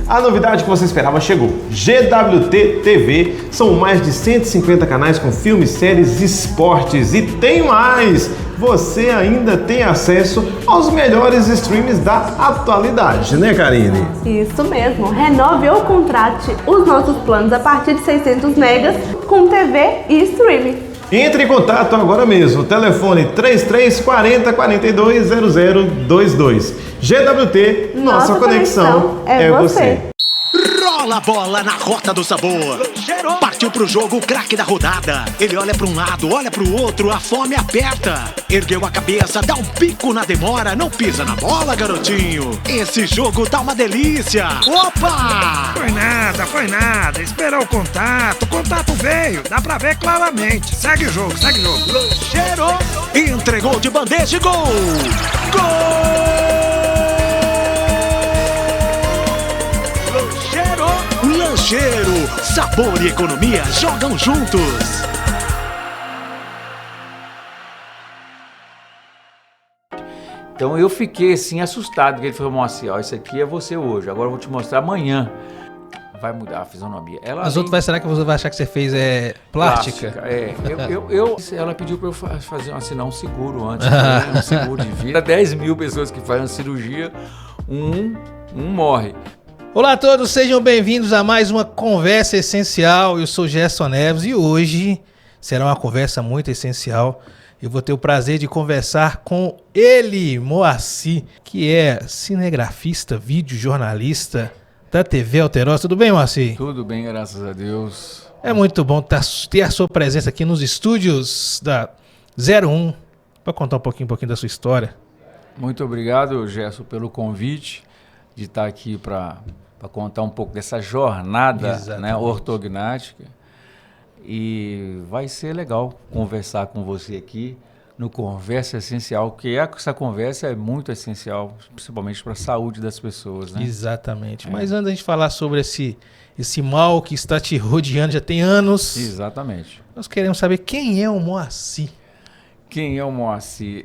A novidade que você esperava chegou. GWT TV, são mais de 150 canais com filmes, séries, esportes e tem mais! Você ainda tem acesso aos melhores streams da atualidade, né, Karine? Isso mesmo. Renove ou contrate os nossos planos a partir de 600 megas com TV e streaming. Entre em contato agora mesmo. Telefone 3340 420022. GWT, nossa conexão é você. Rola a bola na rota do sabor. Partiu pro jogo o craque da rodada. Ele olha pra um lado, olha pro outro, a fome aperta. Ergueu a cabeça, dá um pico na demora. Não pisa na bola, garotinho. Esse jogo tá uma delícia. Opa! Foi nada. Esperou o contato veio. Dá pra ver claramente. Segue o jogo. Lancheiro entregou de bandeja e gol. Lancheiro, sabor e economia jogam juntos. Então eu fiquei assim assustado, que ele falou assim, ó, isso aqui é você hoje, agora eu vou te mostrar amanhã. Vai mudar a fisionomia. As outras, será que você vai achar que você fez plástica? Ela pediu para eu assinar um seguro antes, um seguro de vida. 10 mil pessoas que fazem cirurgia, um morre. Olá a todos, sejam bem-vindos a mais uma Conversa Essencial. Eu sou Gerson Neves e hoje será uma conversa muito essencial. Eu vou ter o prazer de conversar com ele, Moacir, que é cinegrafista, videojornalista da TV Alterosa. Tudo bem, Moacir? Tudo bem, graças a Deus. É muito bom ter a sua presença aqui nos estúdios da 01 para contar um pouquinho da sua história. Muito obrigado, Gerson, pelo convite de estar aqui para contar um pouco dessa jornada, né, ortognática. E vai ser legal conversar com você aqui no Conversa Essencial, que essa conversa é muito essencial, principalmente para a saúde das pessoas, né? Exatamente. Mas antes da gente falar sobre esse mal que está te rodeando já tem anos. Exatamente. Nós queremos saber quem é o Moacir. Quem é o Moacir?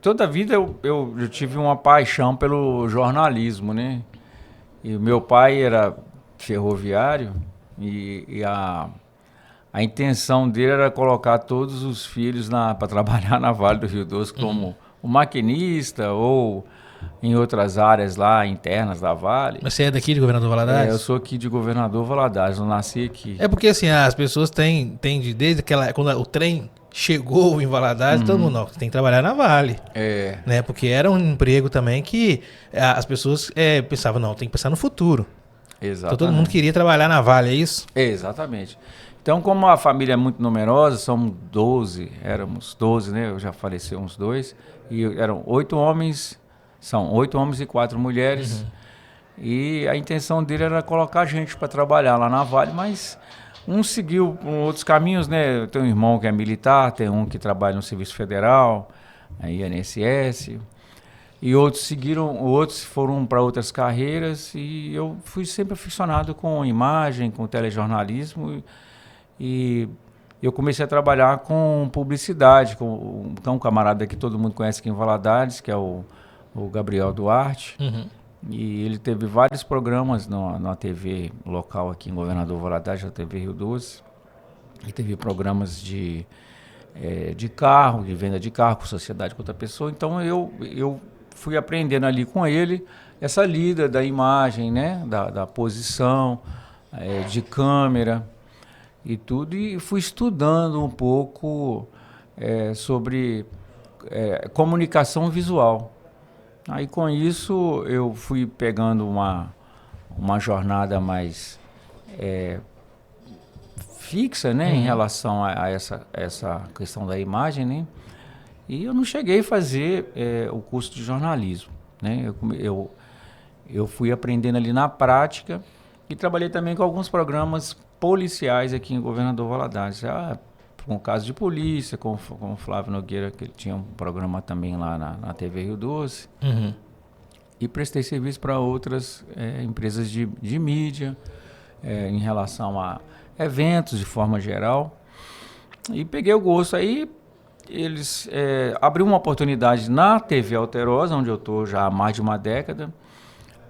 Toda a vida eu tive uma paixão pelo jornalismo, né? E o meu pai era ferroviário e a intenção dele era colocar todos os filhos para trabalhar na Vale do Rio Doce como um maquinista ou em outras áreas lá internas da Vale. Mas você é daqui de Governador Valadares? Eu sou aqui de Governador Valadares, eu nasci aqui. É porque assim, as pessoas têm desde quando o trem chegou em Valadares, todo mundo tem que trabalhar na Vale. Né? Porque era um emprego também que as pessoas pensavam, não, tem que pensar no futuro. Exatamente. Então todo mundo queria trabalhar na Vale, é isso? Exatamente. Então, como a família é muito numerosa, éramos 12, né? Eu já faleci uns 2, e eram 8 homens, são 8 homens e 4 mulheres. E a intenção dele era colocar gente para trabalhar lá na Vale, mas um seguiu por outros caminhos, né? Eu tenho um irmão que é militar, tem um que trabalha no Serviço Federal, a INSS, e outros foram para outras carreiras, e eu fui sempre aficionado com imagem, com telejornalismo, e eu comecei a trabalhar com publicidade, com um camarada que todo mundo conhece aqui em Valadares, que é o Gabriel Duarte. E ele teve vários programas na TV local aqui em Governador Valadares, na TV Rio Doce. E teve programas de carro, de venda de carro, com sociedade com outra pessoa. Então eu fui aprendendo ali com ele essa lida da imagem, né, da posição, de câmera e tudo. E fui estudando um pouco sobre comunicação visual. Aí com isso eu fui pegando uma jornada mais fixa, né, em relação a essa questão da imagem, né? E eu não cheguei a fazer o curso de jornalismo, né? Eu fui aprendendo ali na prática e trabalhei também com alguns programas policiais aqui em Governador Valadares. Com o caso de polícia, com o Flávio Nogueira, que ele tinha um programa também lá na TV Rio Doce. E prestei serviço para outras empresas de mídia, em relação a eventos de forma geral. E peguei o gosto. Aí eles abriram uma oportunidade na TV Alterosa, onde eu estou já há mais de uma década,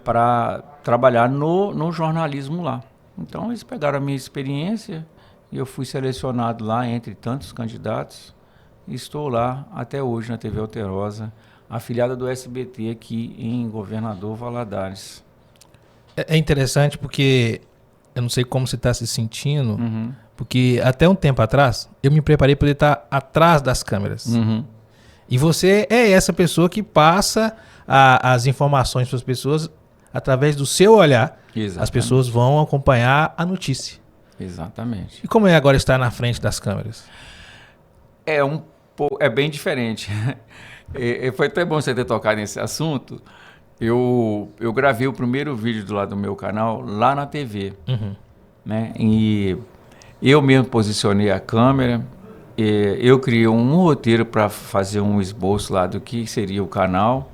para trabalhar no jornalismo lá. Então eles pegaram a minha experiência e eu fui selecionado lá entre tantos candidatos e estou lá até hoje na TV Alterosa, afiliada do SBT aqui em Governador Valadares. É interessante porque eu não sei como você está se sentindo, porque até um tempo atrás eu me preparei para poder estar atrás das câmeras. E você é essa pessoa que passa as informações para as pessoas através do seu olhar. Exatamente. As pessoas vão acompanhar a notícia. Exatamente. E como é agora estar na frente das câmeras? É bem diferente. Foi até bom você ter tocado nesse assunto. Eu gravei o primeiro vídeo do lado do meu canal lá na TV. Né? E eu mesmo posicionei a câmera. Eu criei um roteiro para fazer um esboço lá do que seria o canal.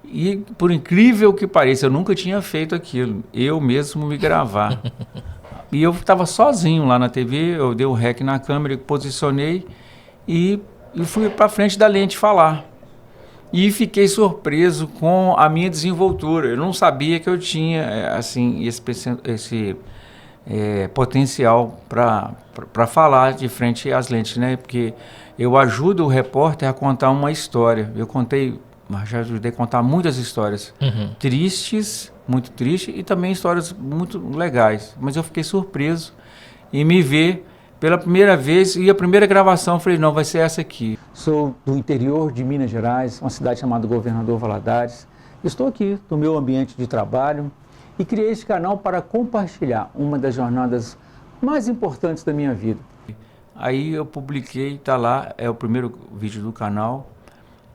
E, por incrível que pareça, eu nunca tinha feito aquilo. Eu mesmo me gravar. E eu estava sozinho lá na TV, eu dei o rec na câmera, posicionei e fui para frente da lente falar. E fiquei surpreso com a minha desenvoltura. Eu não sabia que eu tinha assim, esse potencial para falar de frente às lentes, né? Porque eu ajudo o repórter a contar uma história. Já ajudei a contar muitas histórias tristes, muito tristes, e também histórias muito legais. Mas eu fiquei surpreso em me ver pela primeira vez, e a primeira gravação eu falei, não, vai ser essa aqui. Sou do interior de Minas Gerais, uma cidade chamada Governador Valadares. Estou aqui no meu ambiente de trabalho e criei este canal para compartilhar uma das jornadas mais importantes da minha vida. Aí eu publiquei, tá lá, é o primeiro vídeo do canal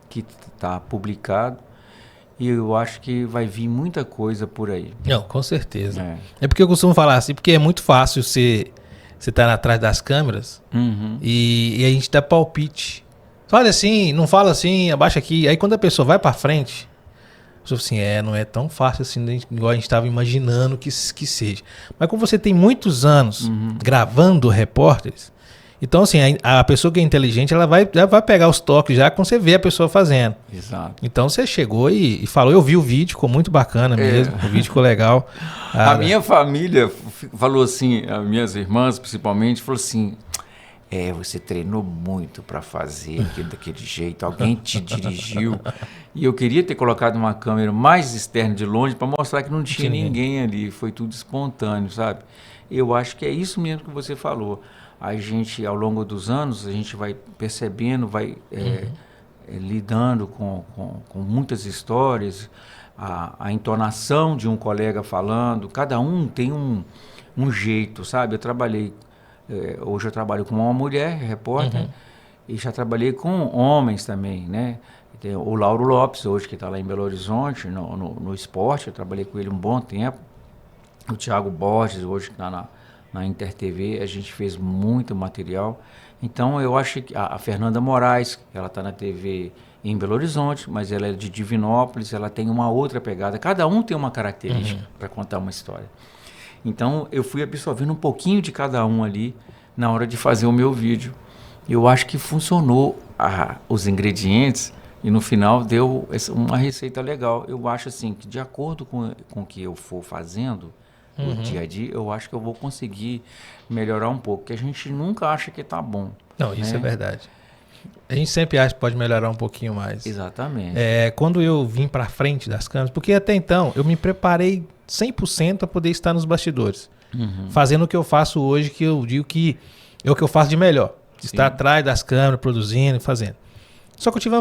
que está publicado, e eu acho que vai vir muita coisa por aí. Não, com certeza. É porque eu costumo falar assim, porque é muito fácil você estar atrás das câmeras e a gente dá palpite. Fala assim, não fala assim, abaixa aqui. Aí quando a pessoa vai para frente, eu falo assim, não é tão fácil assim, igual a gente estava imaginando que seja. Mas como você tem muitos anos gravando repórteres, então, assim, a pessoa que é inteligente, ela já vai pegar os toques já quando você vê a pessoa fazendo. Exato. Então, você chegou e falou, eu vi o vídeo, ficou muito bacana mesmo, o vídeo ficou legal. A minha família falou assim, as minhas irmãs principalmente, falou assim, você treinou muito para fazer aquilo daquele jeito, alguém te dirigiu. E eu queria ter colocado uma câmera mais externa de longe para mostrar que não tinha ninguém ali, foi tudo espontâneo, sabe? Eu acho que é isso mesmo que você falou. A gente, ao longo dos anos, a gente vai percebendo, vai lidando com muitas histórias, a entonação de um colega falando, cada um tem um jeito, sabe? Eu trabalhei, hoje eu trabalho com uma mulher, repórter, e já trabalhei com homens também, né? Tem o Lauro Lopes, hoje que está lá em Belo Horizonte, no esporte, eu trabalhei com ele um bom tempo. O Thiago Borges, hoje que está na Inter TV, a gente fez muito material. Então eu acho que a Fernanda Moraes, ela está na TV em Belo Horizonte, mas ela é de Divinópolis, ela tem uma outra pegada, cada um tem uma característica para contar uma história. Então eu fui absorvendo um pouquinho de cada um ali na hora de fazer o meu vídeo. Eu acho que funcionou os ingredientes e no final deu uma receita legal. Eu acho assim que de acordo com o que eu for fazendo no dia a dia, eu acho que eu vou conseguir melhorar um pouco, porque a gente nunca acha que está bom. Não, isso é verdade. A gente sempre acha que pode melhorar um pouquinho mais. Exatamente. Quando eu vim para frente das câmeras, porque até então eu me preparei 100% para poder estar nos bastidores, fazendo o que eu faço hoje, que eu digo que é o que eu faço de melhor, estar atrás das câmeras, produzindo e fazendo. Só que eu tive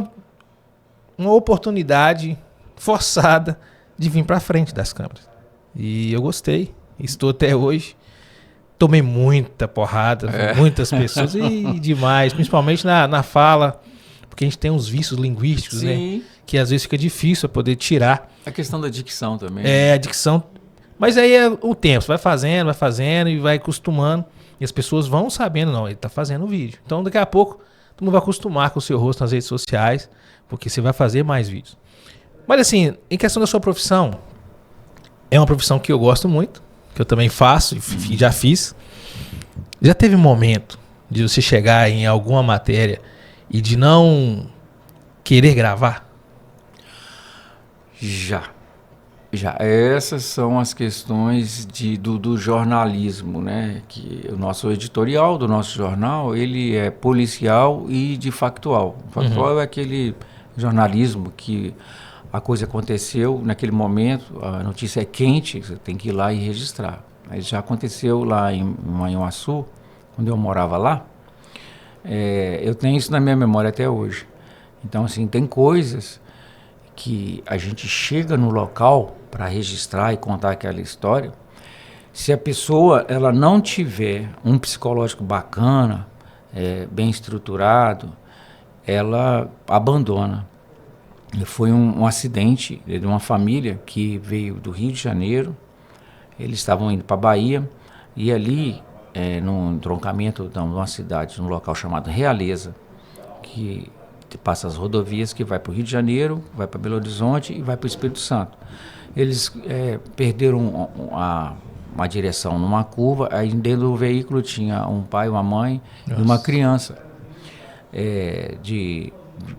uma oportunidade forçada de vir para frente das câmeras. E eu gostei, estou até hoje. Tomei muita porrada, muitas pessoas e demais, principalmente na fala, porque a gente tem uns vícios linguísticos, né? Que às vezes fica difícil poder tirar. A questão da dicção também. A dicção. Mas aí é o tempo, você vai fazendo e vai acostumando. E as pessoas vão sabendo, não, ele está fazendo o vídeo. Então daqui a pouco todo mundo vai acostumar com o seu rosto nas redes sociais, porque você vai fazer mais vídeos. Mas assim, em questão da sua profissão, é uma profissão que eu gosto muito, que eu também faço e já fiz. Já teve momento de você chegar em alguma matéria e de não querer gravar? Já. Já, essas são as questões do jornalismo, né? Que o nosso editorial do nosso jornal, ele é policial e de factual. Factual é aquele jornalismo que a coisa aconteceu naquele momento, a notícia é quente, você tem que ir lá e registrar. Mas já aconteceu lá em Manhuaçu, quando eu morava lá, eu tenho isso na minha memória até hoje. Então, assim, tem coisas que a gente chega no local para registrar e contar aquela história. Se a pessoa ela não tiver um psicológico bacana, bem estruturado, ela abandona. Foi um acidente de uma família que veio do Rio de Janeiro, eles estavam indo para a Bahia, e ali, num entroncamento de uma cidade, num local chamado Realeza, que passa as rodovias que vai para o Rio de Janeiro, vai para Belo Horizonte e vai para o Espírito Santo. Eles perderam uma direção numa curva, aí dentro do veículo tinha um pai, uma mãe e uma criança de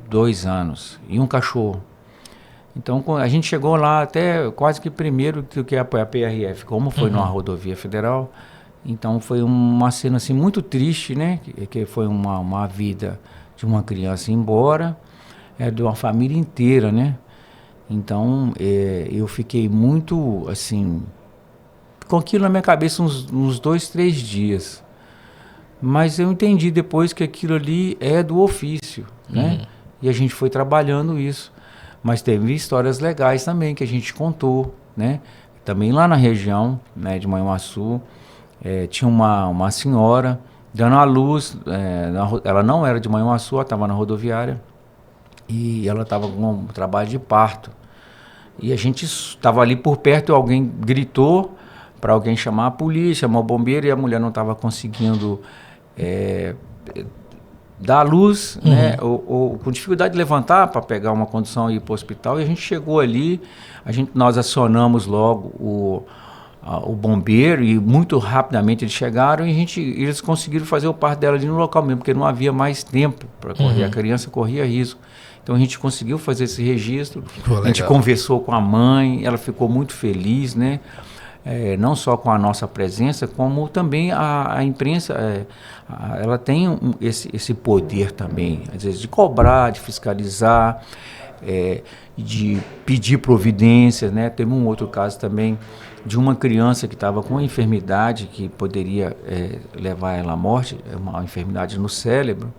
2 anos e um cachorro. Então a gente chegou lá até quase que primeiro do que a PRF, como foi numa rodovia federal. Então foi uma cena assim muito triste, né? Que foi uma vida de uma criança embora, de uma família inteira, né? Então eu fiquei muito assim com aquilo na minha cabeça uns 2, 3 dias. Mas eu entendi depois que aquilo ali é do ofício, né? E a gente foi trabalhando isso. Mas teve histórias legais também que a gente contou, né? Também lá na região, né, de Manhuaçu, tinha uma senhora dando à luz, ela não era de Manhuaçu, ela estava na rodoviária, e ela estava com um trabalho de parto. E a gente estava ali por perto e alguém gritou para alguém chamar a polícia, chamar o bombeiro, e a mulher não estava conseguindo dar à luz, né, ou com dificuldade de levantar para pegar uma condução e ir para o hospital. E a gente chegou ali, nós acionamos logo o bombeiro, e muito rapidamente eles chegaram, e eles conseguiram fazer o parto dela ali no local mesmo, porque não havia mais tempo para correr, a criança corria risco. Então a gente conseguiu fazer esse registro. A gente conversou com a mãe, ela ficou muito feliz, né? Não só com a nossa presença, como também a imprensa, ela tem esse poder também, às vezes, de cobrar, de fiscalizar, de pedir providências, né? Teve um outro caso também de uma criança que estava com uma enfermidade que poderia levar ela à morte, uma enfermidade no cérebro,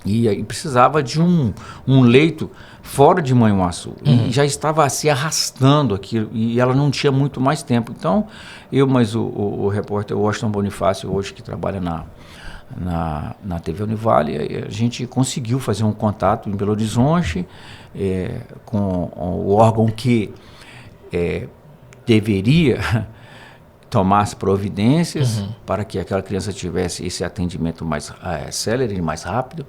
e precisava de um leito fora de Manhuaçu, e já estava se arrastando aquilo, e ela não tinha muito mais tempo. Então, mas o repórter Washington Bonifácio, hoje que trabalha na TV Univale, a gente conseguiu fazer um contato em Belo Horizonte com o órgão que deveria tomar as providências para que aquela criança tivesse esse atendimento mais célere e mais rápido.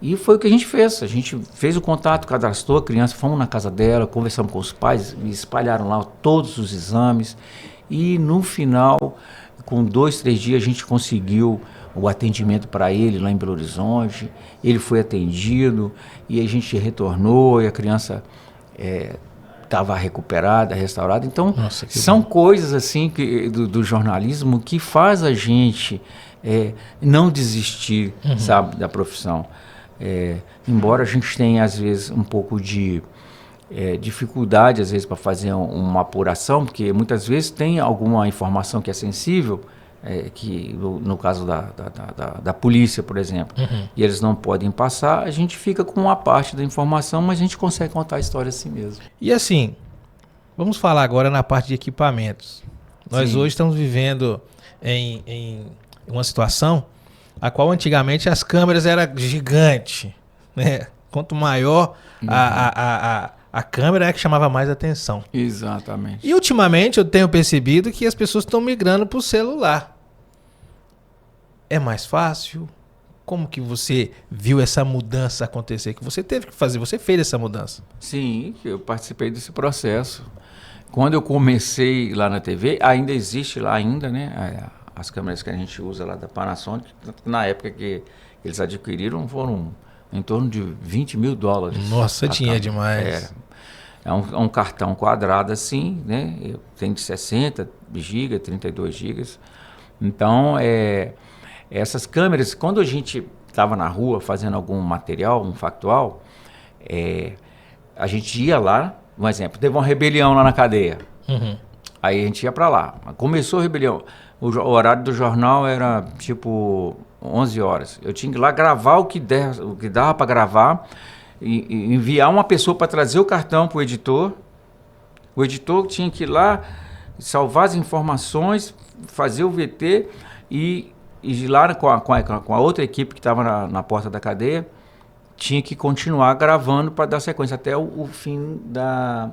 E foi o que a gente fez. A gente fez o contato, cadastrou a criança, fomos na casa dela, conversamos com os pais, espalharam lá todos os exames. E no final, com 2, 3 dias, a gente conseguiu o atendimento para ele lá em Belo Horizonte. Ele foi atendido e a gente retornou, e a criança estava recuperada, restaurada. Então, são coisas assim do jornalismo que faz a gente não desistir, sabe, da profissão. Embora a gente tenha, às vezes, um pouco de dificuldade, às vezes, para fazer uma apuração, porque muitas vezes tem alguma informação que é sensível, que no caso da polícia, por exemplo, e eles não podem passar, a gente fica com uma parte da informação, mas a gente consegue contar a história assim mesmo. E assim, vamos falar agora na parte de equipamentos. Nós hoje estamos vivendo em uma situação a qual antigamente as câmeras eram gigantes, né? Quanto maior a câmera é que chamava mais atenção. Exatamente. E ultimamente eu tenho percebido que as pessoas estão migrando para o celular. É mais fácil? Como que você viu essa mudança acontecer? Que você teve que fazer, você fez essa mudança? Sim, eu participei desse processo. Quando eu comecei lá na TV, ainda existe lá ainda, né? As câmeras que a gente usa lá da Panasonic, na época que eles adquiriram, foram em torno de $20 mil. Nossa, tinha demais. É um cartão quadrado assim, né? Tem de 60 GB, 32 GB. Então, essas câmeras, quando a gente estava na rua fazendo algum material, um factual, a gente ia lá, um exemplo, teve uma rebelião lá na cadeia. Aí a gente ia para lá. Começou a rebelião. O horário do jornal era tipo 11 horas. Eu tinha que ir lá gravar o que dava para gravar, e enviar uma pessoa para trazer o cartão para o editor. O editor tinha que ir lá, salvar as informações, fazer o VT e lá com a outra equipe que estava na porta da cadeia, tinha que continuar gravando para dar sequência até o fim da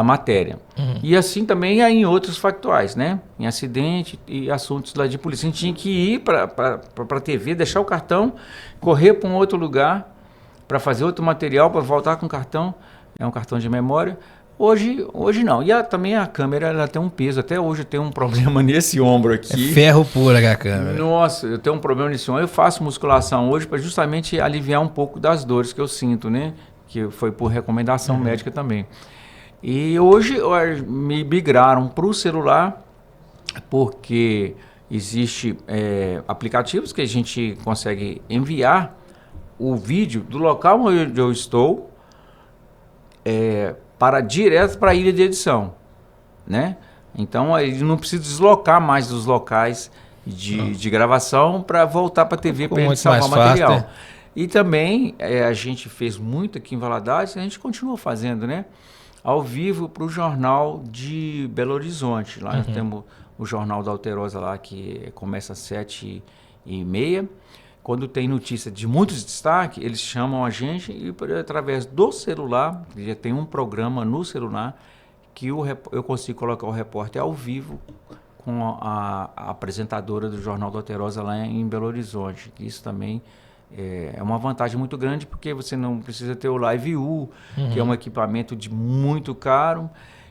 matéria. E assim também em outros factuais, né? Em acidente e assuntos lá de polícia. A gente tinha que ir para a TV, deixar o cartão, correr para um outro lugar para fazer outro material, para voltar com o cartão. É um cartão de memória. Hoje não. E também a câmera, ela tem um peso. Até hoje eu tenho um problema nesse ombro aqui. É ferro puro a câmera. Nossa, eu tenho um problema nesse ombro. Eu faço musculação hoje para justamente aliviar um pouco das dores que eu sinto, né? Que foi por recomendação médica também. E hoje me migraram para o celular, porque existe aplicativos que a gente consegue enviar o vídeo do local onde eu estou direto para a ilha de edição, né? Então ele não precisa deslocar mais dos locais de gravação para voltar para a TV para ele salvar o material. Fácil, né? E também a gente fez muito aqui em Valadares, a gente continua fazendo, né? Ao vivo para o jornal de Belo Horizonte. Lá nós temos o Jornal da Alterosa lá, que começa às 7h30. Quando tem notícia de muitos destaques, eles chamam a gente e através do celular, já tem um programa no celular, que eu consigo colocar o repórter ao vivo com a apresentadora do Jornal da Alterosa lá em Belo Horizonte. Isso também é uma vantagem muito grande, porque você não precisa ter o Live U, que é um equipamento muito caro,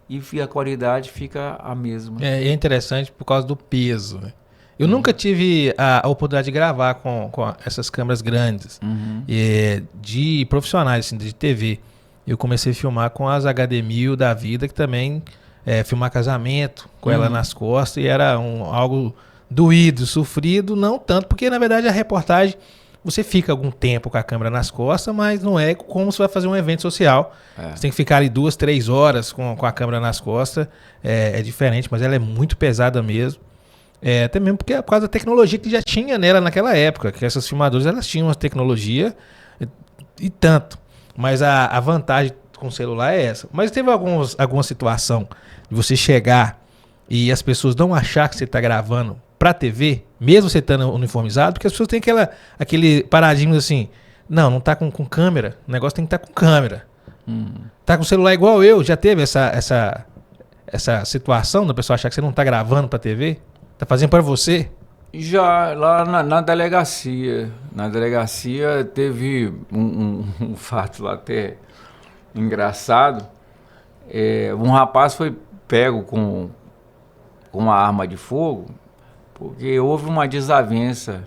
e a qualidade fica a mesma. É interessante por causa do peso, né? Eu nunca tive a oportunidade de gravar com essas câmeras grandes, de profissionais, assim, de TV. Eu comecei a filmar com as HD1000 da vida, que também filmar casamento com ela nas costas, e era algo doído, sofrido, não tanto, porque na verdade a reportagem, você fica algum tempo com a câmera nas costas, mas não é como você vai fazer um evento social. Você tem que ficar ali 2, 3 horas com a câmera nas costas. É diferente, mas ela é muito pesada mesmo. Até mesmo porque é por causa da tecnologia que já tinha nela naquela época, que essas filmadoras elas tinham uma tecnologia e tanto. Mas a vantagem com o celular é essa. Mas teve alguma situação de você chegar e as pessoas não achar que você está gravando para TV, mesmo você estando uniformizado, porque as pessoas têm aquele paradigma assim, não tá com câmera, o negócio tem que estar com câmera. Tá com celular igual eu, já teve essa situação da pessoa achar que você não tá gravando para TV? Tá fazendo para você? Já lá na delegacia. Na delegacia teve um fato lá até engraçado. Um rapaz foi pego com uma arma de fogo, porque houve uma desavença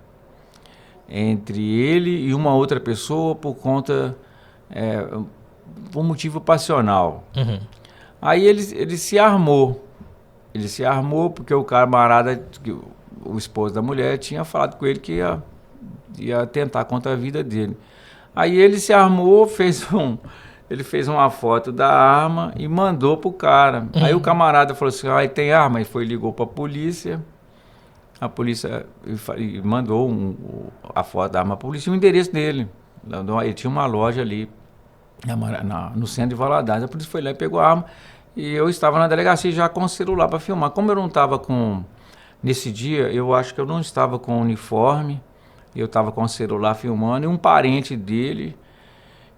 entre ele e uma outra pessoa por conta por motivo passional. Aí ele se armou. Ele se armou porque o camarada, o esposo da mulher, tinha falado com ele que ia tentar contra a vida dele. Aí ele se armou, ele fez uma foto da arma e mandou pro cara. Aí o camarada falou assim, tem arma? E ligou pra polícia. A polícia mandou a foto da arma pra polícia e o endereço dele. Ele tinha uma loja ali no centro de Valadares. A polícia foi lá e pegou a arma. E eu estava na delegacia já com o celular para filmar. Como eu não estava nesse dia, eu acho que eu não estava com uniforme. Eu estava com o celular filmando e um parente dele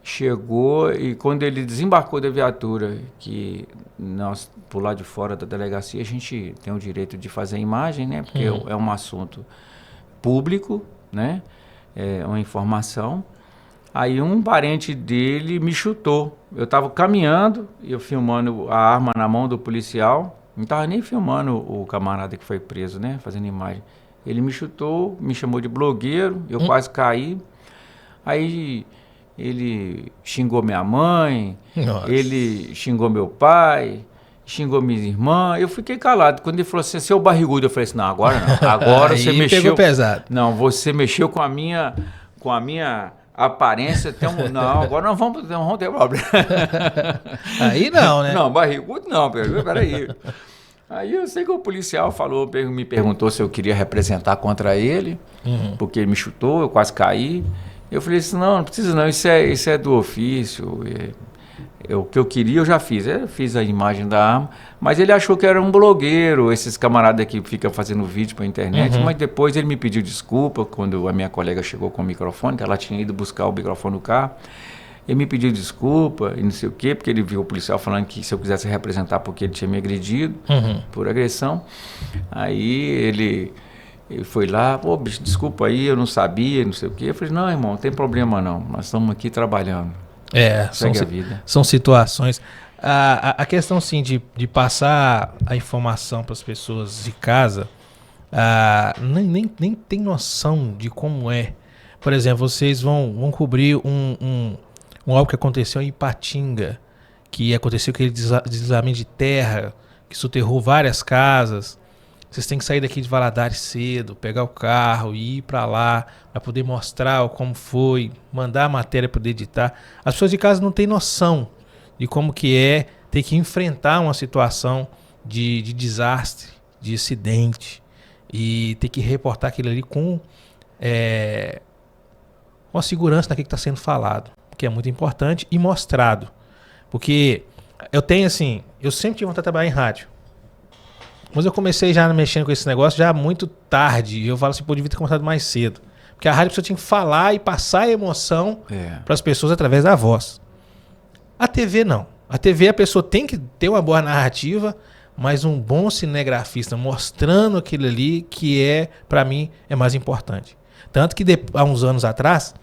chegou e quando ele desembarcou da viatura, que nós, por lá de fora da delegacia, a gente tem o direito de fazer imagem, né? Porque é um assunto público, né? É uma informação. Aí um parente dele me chutou. Eu estava caminhando, eu filmando a arma na mão do policial. Não estava nem filmando o camarada que foi preso, né? Fazendo imagem. Ele me chutou, me chamou de blogueiro, eu quase caí. Aí ele xingou minha mãe, Nossa. ele xingou meu pai, xingou minha irmã. Eu fiquei calado. Quando ele falou assim, seu barrigudo, eu falei assim, não, agora não. Agora Aí você mexeu... pegou pesado. Não, você mexeu com a minha aparência. Não, agora não vamos ter problema. Aí não, né? Não, barrigudo não, peraí. Aí eu sei que o policial me perguntou se eu queria representar contra ele, porque ele me chutou, eu quase caí. Eu falei assim, não precisa não, isso é do ofício. O que eu queria eu já fiz. Eu fiz a imagem da arma, mas ele achou que era um blogueiro, esses camaradas que ficam fazendo vídeo para internet, mas depois ele me pediu desculpa quando a minha colega chegou com o microfone, que ela tinha ido buscar o microfone no carro. Ele me pediu desculpa e não sei o quê, porque ele viu o policial falando que se eu quisesse representar porque ele tinha me agredido por agressão. Aí ele foi lá, pô, bicho, desculpa aí, eu não sabia, não sei o quê. Eu falei, não, irmão, não tem problema não, nós estamos aqui trabalhando. Segue a vida. São situações. A questão, sim, de passar a informação para as pessoas de casa, nem tem noção de como é. Por exemplo, vocês vão cobrir algo que aconteceu em Ipatinga, que aconteceu aquele deslizamento de terra, que soterrou várias casas. Vocês têm que sair daqui de Valadares cedo, pegar o carro e ir para lá, para poder mostrar como foi, mandar a matéria para poder editar. As pessoas de casa não têm noção de como que é ter que enfrentar uma situação de desastre, de acidente, e ter que reportar aquilo ali com a segurança daquilo que está sendo falado, que é muito importante, e mostrado. Porque eu sempre tive vontade de trabalhar em rádio. Mas eu comecei já mexendo com esse negócio já muito tarde. Eu falo assim, devia ter começado mais cedo. Porque a rádio você tinha que falar e passar a emoção para as pessoas através da voz. A TV não. A TV a pessoa tem que ter uma boa narrativa, mas um bom cinegrafista mostrando aquilo ali que para mim, é mais importante. Tanto que há uns anos atrás,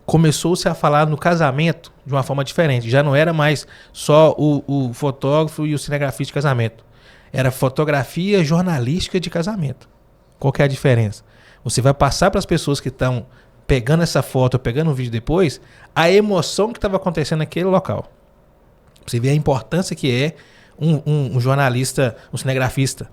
começou-se a falar no casamento de uma forma diferente. Já não era mais só o fotógrafo e o cinegrafista de casamento. Era fotografia jornalística de casamento. Qual que é a diferença? Você vai passar para as pessoas que estão pegando essa foto, pegando um vídeo depois, a emoção que estava acontecendo naquele local. Você vê a importância que é um jornalista, um cinegrafista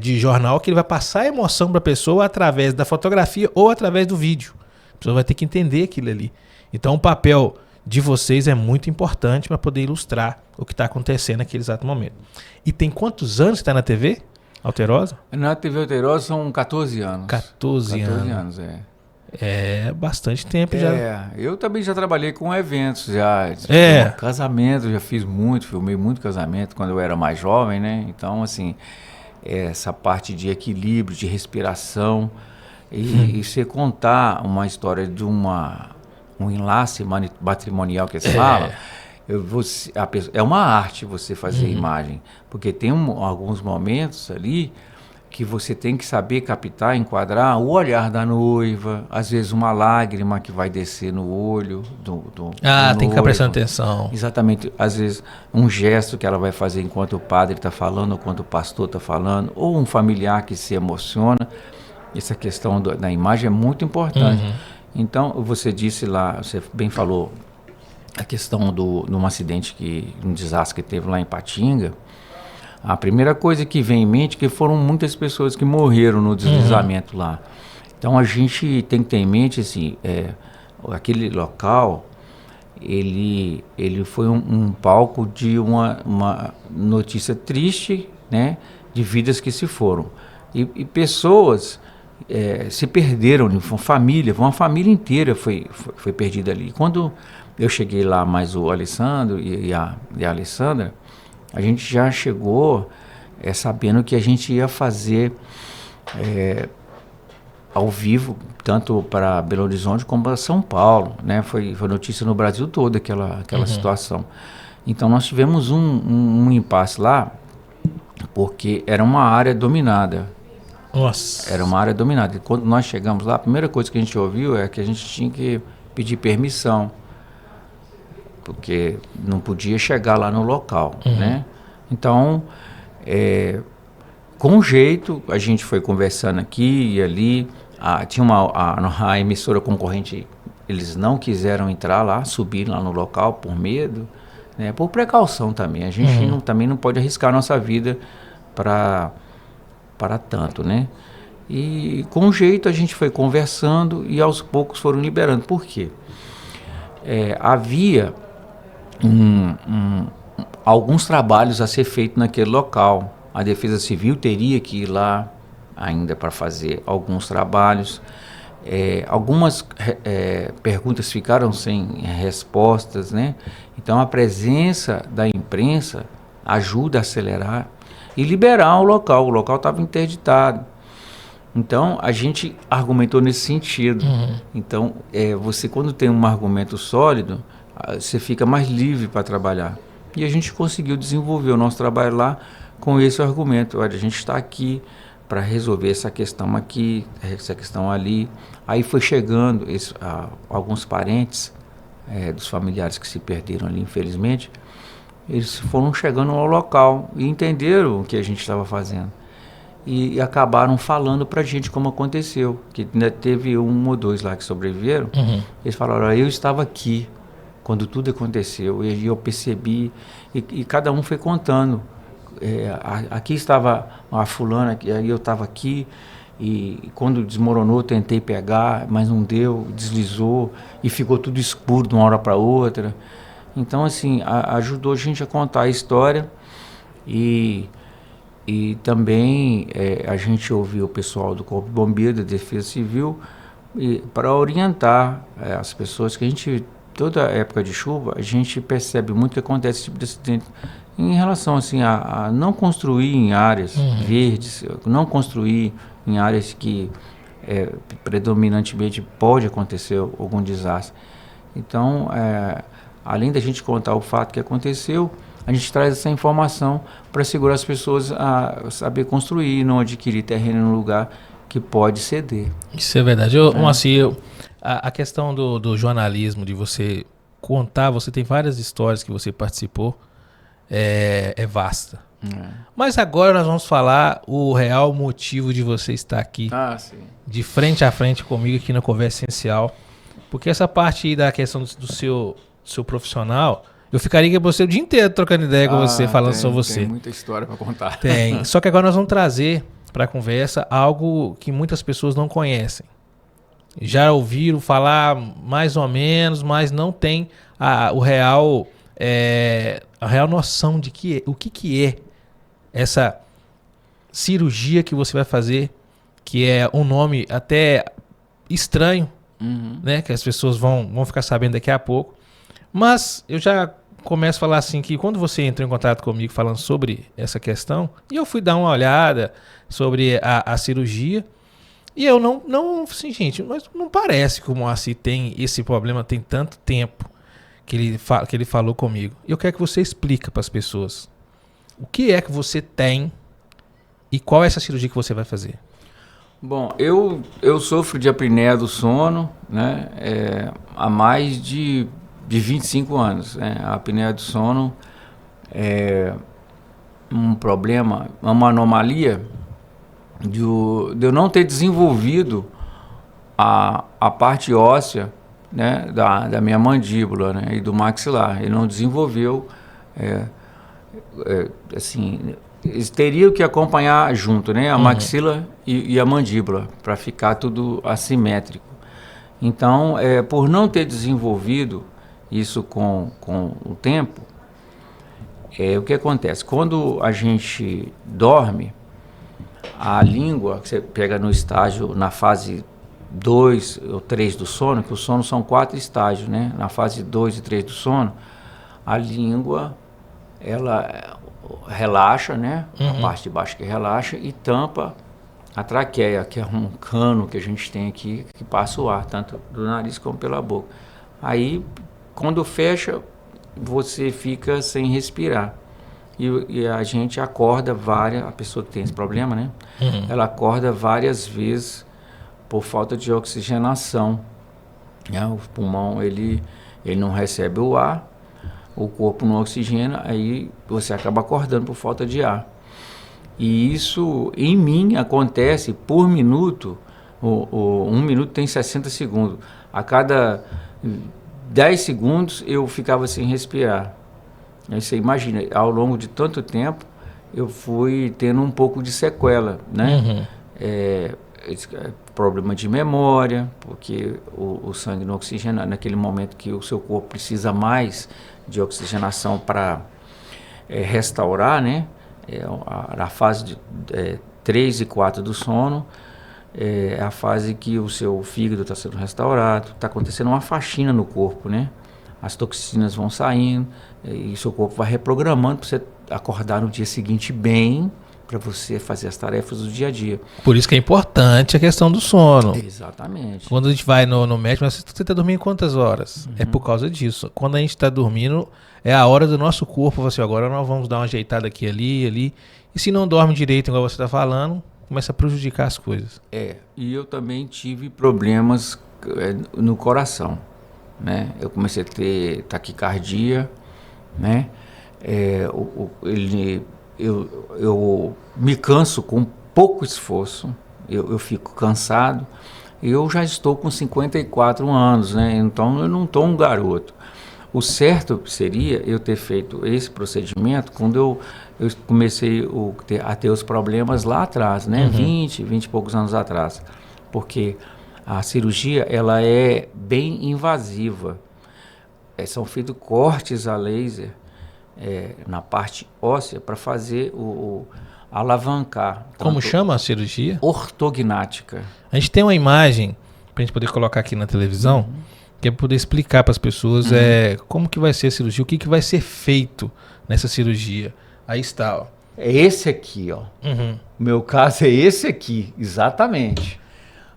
de jornal, que ele vai passar a emoção para a pessoa através da fotografia ou através do vídeo. A pessoa vai ter que entender aquilo ali. Então o papel de vocês é muito importante para poder ilustrar o que está acontecendo naquele exato momento. E tem quantos anos que está na TV Alterosa? Na TV Alterosa são 14 anos. 14 anos, É bastante tempo já. Eu também já trabalhei com eventos, casamento, já fiz muito, filmei muito casamento quando eu era mais jovem, né? Então, assim, essa parte de equilíbrio, de respiração, e você contar uma história de um enlace matrimonial que se fala, é uma arte você fazer imagem, porque tem alguns momentos ali que você tem que saber captar, enquadrar o olhar da noiva, às vezes uma lágrima que vai descer no olho do tem que ficar prestando atenção. Exatamente, às vezes um gesto que ela vai fazer enquanto o padre está falando, ou enquanto o pastor está falando, ou um familiar que se emociona. Essa questão da imagem é muito importante. Então, você disse lá, você bem falou, a questão de um acidente, um desastre que teve lá em Ipatinga. A primeira coisa que vem em mente é que foram muitas pessoas que morreram no deslizamento lá. Então, a gente tem que ter em mente, assim, aquele local, ele foi um palco de uma notícia triste, né, de vidas que se foram. E pessoas se perderam, uma família inteira foi perdida ali. Quando eu cheguei lá, mais o Alessandro e a Alessandra, a gente já chegou sabendo que a gente ia fazer ao vivo, tanto para Belo Horizonte como para São Paulo, né? Foi notícia no Brasil todo aquela situação. Então nós tivemos um impasse lá, porque era uma área dominada. Nossa. Era uma área dominada. E quando nós chegamos lá, a primeira coisa que a gente ouviu é que a gente tinha que pedir permissão, porque não podia chegar lá no local, né? Então, com jeito, a gente foi conversando aqui e ali. Tinha a emissora concorrente eles não quiseram entrar lá, subir lá no local por medo, né? Por precaução também. A gente também não pode arriscar a nossa vida para tanto, né? E com jeito a gente foi conversando e aos poucos foram liberando. Por quê? Havia alguns trabalhos a ser feitos naquele local. A Defesa Civil teria que ir lá ainda para fazer alguns trabalhos. Algumas perguntas ficaram sem respostas, né? Então a presença da imprensa ajuda a acelerar e liberar o local. O local estava interditado. Então a gente argumentou nesse sentido. Então você, quando tem um argumento sólido, você fica mais livre para trabalhar. E a gente conseguiu desenvolver o nosso trabalho lá com esse argumento. Olha, a gente está aqui para resolver essa questão aqui, essa questão ali. Aí foi chegando alguns parentes dos familiares que se perderam ali, infelizmente. Eles foram chegando ao local e entenderam o que a gente estava fazendo. E acabaram falando para a gente como aconteceu. Que ainda teve 1 ou 2 lá que sobreviveram. Eles falaram, olha, eu estava aqui quando tudo aconteceu, e eu percebi, e cada um foi contando. Aqui estava a fulana, aí eu estava aqui, e quando desmoronou eu tentei pegar, mas não deu, deslizou, e ficou tudo escuro de uma hora para outra. Então, assim, ajudou a gente a contar a história, e também a gente ouviu o pessoal do Corpo de Bombeiro, da Defesa Civil, para orientar as pessoas, que a gente, toda época de chuva, a gente percebe muito que acontece esse tipo de acidente em relação assim, a não construir em áreas verdes, não construir em áreas que predominantemente pode acontecer algum desastre. Então, além da gente contar o fato que aconteceu, a gente traz essa informação para segurar as pessoas a saber construir e não adquirir terreno em um lugar que pode ceder. Isso é verdade. Moacir, a questão do jornalismo, de você contar, você tem várias histórias que você participou, é vasta. Mas agora nós vamos falar o real motivo de você estar aqui, de frente a frente comigo aqui na Conversa Essencial, porque essa parte aí da questão do seu profissional, eu ficaria com você o dia inteiro trocando ideia com você, falando sobre você. Tem muita história para contar. Tem. Só que agora nós vamos trazer para a conversa algo que muitas pessoas não conhecem. Já ouviram falar mais ou menos, mas não tem a real noção de o que é essa cirurgia que você vai fazer, que é um nome até estranho, né? Que as pessoas vão ficar sabendo daqui a pouco. Mas eu já começo a falar assim que quando você entrou em contato comigo falando sobre essa questão, e eu fui dar uma olhada sobre a cirurgia, e eu não assim, gente, mas não parece que o Moacir tem esse problema, tem tanto tempo que ele falou comigo. Eu quero que você explique para as pessoas o que é que você tem e qual é essa cirurgia que você vai fazer. Bom, eu sofro de apneia do sono, né, há mais de 25 anos. Né? A apneia do sono é um problema, uma anomalia de eu não ter desenvolvido a parte óssea, né, da minha mandíbula, né, e do maxilar. Ele não desenvolveu, assim, eles teriam que acompanhar junto, né, a maxila e a mandíbula, para ficar tudo assimétrico. Então, por não ter desenvolvido isso com o tempo, o que acontece? Quando a gente dorme, a língua, que você pega no estágio, na fase 2 ou 3 do sono, que o sono são 4 estágios, né? Na fase 2 e 3 do sono, a língua, ela relaxa, né? A parte de baixo que relaxa e tampa a traqueia, que é um cano que a gente tem aqui, que passa o ar, tanto do nariz como pela boca. Aí, quando fecha, você fica sem respirar. E a gente acorda a pessoa que tem esse problema, né? Ela acorda várias vezes por falta de oxigenação. Né? O pulmão, ele não recebe o ar, o corpo não oxigena, aí você acaba acordando por falta de ar. E isso, em mim, acontece por minuto. 1 minuto tem 60 segundos. A cada 10 segundos eu ficava sem respirar. Aí você imagina, ao longo de tanto tempo, eu fui tendo um pouco de sequela, né? Problema de memória, porque o sangue não oxigena naquele momento que o seu corpo precisa mais de oxigenação para restaurar, né? A fase de 3 e 4 do sono é a fase que o seu fígado está sendo restaurado, está acontecendo uma faxina no corpo, né? As toxinas vão saindo e o seu corpo vai reprogramando para você acordar no dia seguinte bem, para você fazer as tarefas do dia a dia. Por isso que é importante a questão do sono. Exatamente. Quando a gente vai no médico, você está dormindo quantas horas? É por causa disso. Quando a gente está dormindo, é a hora do nosso corpo. Assim, agora nós vamos dar uma ajeitada aqui, ali. E se não dorme direito, igual você está falando, começa a prejudicar as coisas. E eu também tive problemas no coração, né? Eu comecei a ter taquicardia, né? Eu me canso com pouco esforço, eu fico cansado. Eu já estou com 54 anos, né? Então eu não estou um garoto. O certo seria eu ter feito esse procedimento quando eu comecei a ter os problemas lá atrás, né? 20 e poucos anos atrás. Porque a cirurgia, ela é bem invasiva. São feitos cortes a laser na parte óssea para fazer alavancar. Como chama a cirurgia? Ortognática. A gente tem uma imagem para a gente poder colocar aqui na televisão, que é para poder explicar para as pessoas como que vai ser a cirurgia, o que vai ser feito nessa cirurgia. Aí está, ó. É esse aqui, ó. O meu caso é esse aqui, exatamente.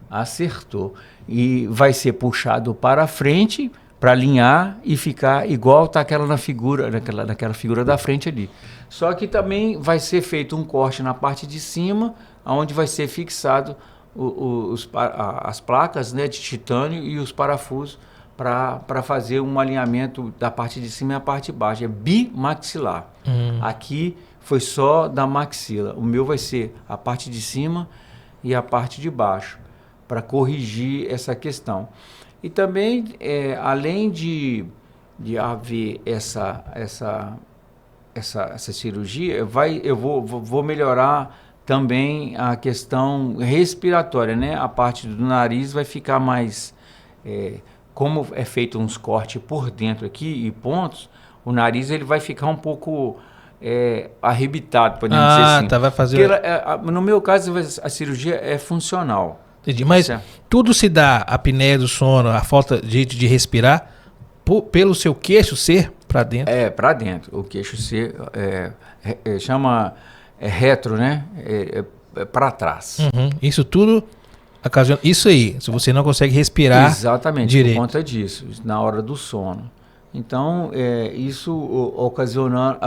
Acertou. E vai ser puxado para frente para alinhar e ficar igual tá aquela naquela figura da frente ali. Só que também vai ser feito um corte na parte de cima, onde vai ser fixado as placas, né, de titânio e os parafusos para fazer um alinhamento da parte de cima e a parte de baixo. É bimaxilar. Aqui foi só da maxila. O meu vai ser a parte de cima e a parte de baixo, para corrigir essa questão. E também, além de haver essa cirurgia, eu vou melhorar também a questão respiratória, né? A parte do nariz vai ficar mais... como é feito uns cortes por dentro aqui e pontos, o nariz ele vai ficar um pouco arrebitado, podemos dizer assim. Vai fazer... Porque no meu caso, a cirurgia é funcional. Entendi, mas tudo se dá, a apneia do sono, a falta de jeito de respirar, pelo seu queixo ser para dentro? Para dentro. O queixo ser chama retro, né? Para trás. Isso tudo ocasiona isso aí, se você não consegue respirar direito. Por conta disso, na hora do sono. Então, isso ocasiona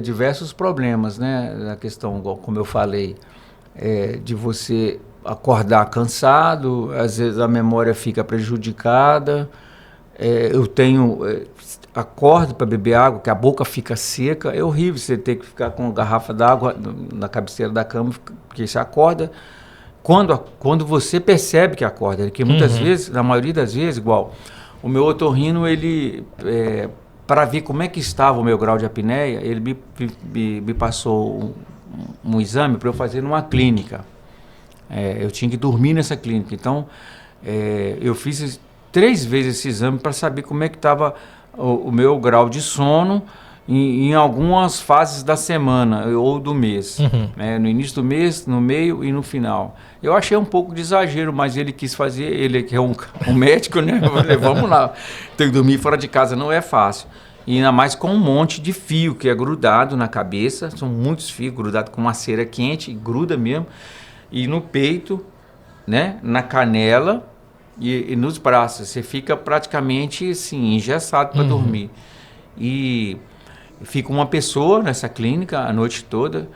diversos problemas, né? Na questão, como eu falei, de você acordar cansado, às vezes a memória fica prejudicada. Acordo para beber água, que a boca fica seca. É horrível você ter que ficar com uma garrafa d'água na cabeceira da cama, porque você acorda. Quando você percebe que acorda, porque muitas vezes, na maioria das vezes, igual o meu otorrino, ele, para ver como é que estava o meu grau de apneia, ele me passou um exame para eu fazer numa clínica. Eu tinha que dormir nessa clínica. Então, eu fiz 3 vezes esse exame para saber como é que estava o meu grau de sono em algumas fases da semana ou do mês. No início do mês, no meio e no final. Eu achei um pouco de exagero, mas ele quis fazer, ele que é um médico, né? Eu falei, vamos lá, tem que dormir fora de casa, não é fácil. E ainda mais com um monte de fio que é grudado na cabeça, são muitos fios grudados com uma cera quente, gruda mesmo. E no peito, né, na canela e nos braços. Você fica praticamente assim, engessado para dormir. E fica uma pessoa nessa clínica a noite toda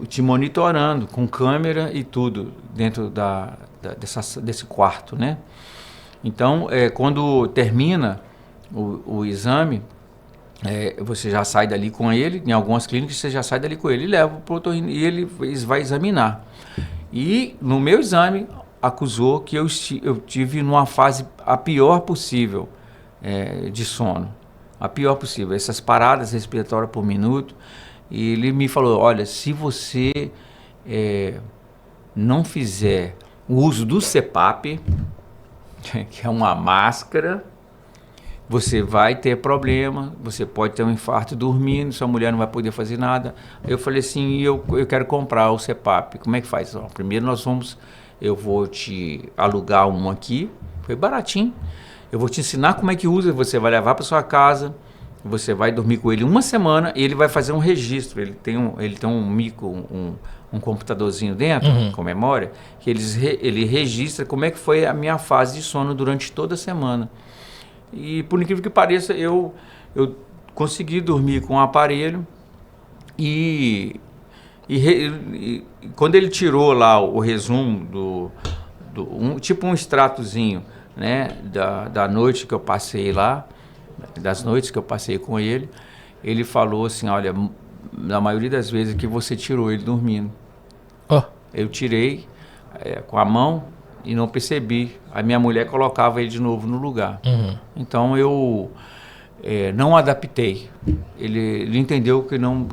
te monitorando com câmera e tudo dentro desse quarto, né? Então, quando termina o exame, você já sai dali com ele. Em algumas clínicas você já sai dali com ele e leva para o otorrino e ele vai examinar. E no meu exame, acusou que eu tive numa fase a pior possível de sono. A pior possível. Essas paradas respiratórias por minuto. E ele me falou, olha, se você não fizer o uso do CPAP, que é uma máscara, você vai ter problema, você pode ter um infarto dormindo, sua mulher não vai poder fazer nada. Eu falei assim, eu quero comprar o CPAP. Como é que faz? Primeiro eu vou te alugar um aqui, foi baratinho. Eu vou te ensinar como é que usa, você vai levar para sua casa, você vai dormir com ele uma semana e ele vai fazer um registro. Ele tem um computadorzinho dentro, com memória, que ele registra como é que foi a minha fase de sono durante toda a semana. E por incrível que pareça, eu consegui dormir com o aparelho e quando ele tirou lá o resumo tipo um extratozinho, né, da noite que eu passei lá, das noites que eu passei com ele, ele falou assim, olha, na maioria das vezes que você tirou ele dormindo. Eu tirei com a mão e não percebi. A minha mulher colocava ele de novo no lugar. Então eu não adaptei. Ele entendeu que não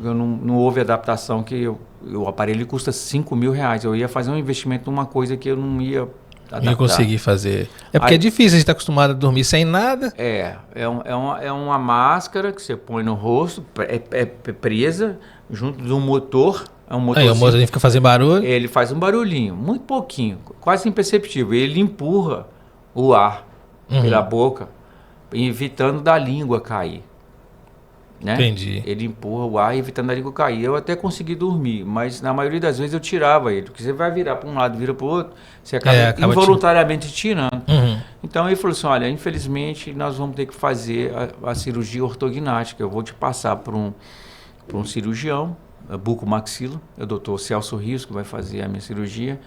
houve adaptação, que o aparelho custa R$5.000. Eu ia fazer um investimento numa coisa que eu não ia adaptar. Não ia conseguir fazer. É porque é difícil, a gente está acostumado a dormir sem nada. É uma máscara que você põe no rosto, é presa junto de um motor. É um motorzinho. Aí o motorzinho fica fazendo barulho. Ele faz um barulhinho, muito pouquinho, quase imperceptível. Ele empurra o ar pela boca, evitando da língua cair. Né? Entendi. Ele empurra o ar, evitando a língua cair. Eu até consegui dormir, mas na maioria das vezes eu tirava ele, porque você vai virar para um lado, vira para o outro, você acaba involuntariamente tirando. Então ele falou assim, olha, infelizmente nós vamos ter que fazer a cirurgia ortognática. Eu vou te passar para um cirurgião, bucomaxila, é o Dr. Celso Rios, que vai fazer a minha cirurgia.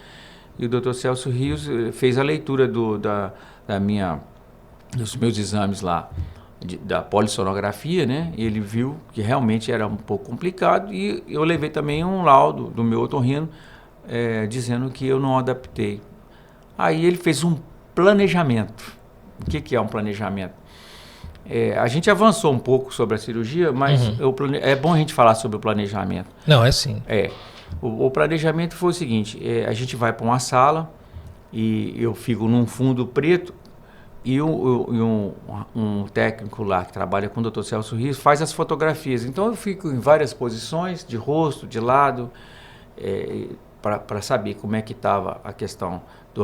E o Dr. Celso Rios fez a leitura dos meus exames lá, da polissonografia, né? E ele viu que realmente era um pouco complicado e eu levei também um laudo do meu otorrino dizendo que eu não adaptei. Aí ele fez um planejamento. O que é um planejamento? A gente avançou um pouco sobre a cirurgia, mas é bom a gente falar sobre o planejamento. Não, é sim. O planejamento foi o seguinte, a gente vai para uma sala e eu fico num fundo preto e um técnico lá que trabalha com o Dr. Celso Rios faz as fotografias. Então eu fico em várias posições, de rosto, de lado, para saber como é que estava a questão do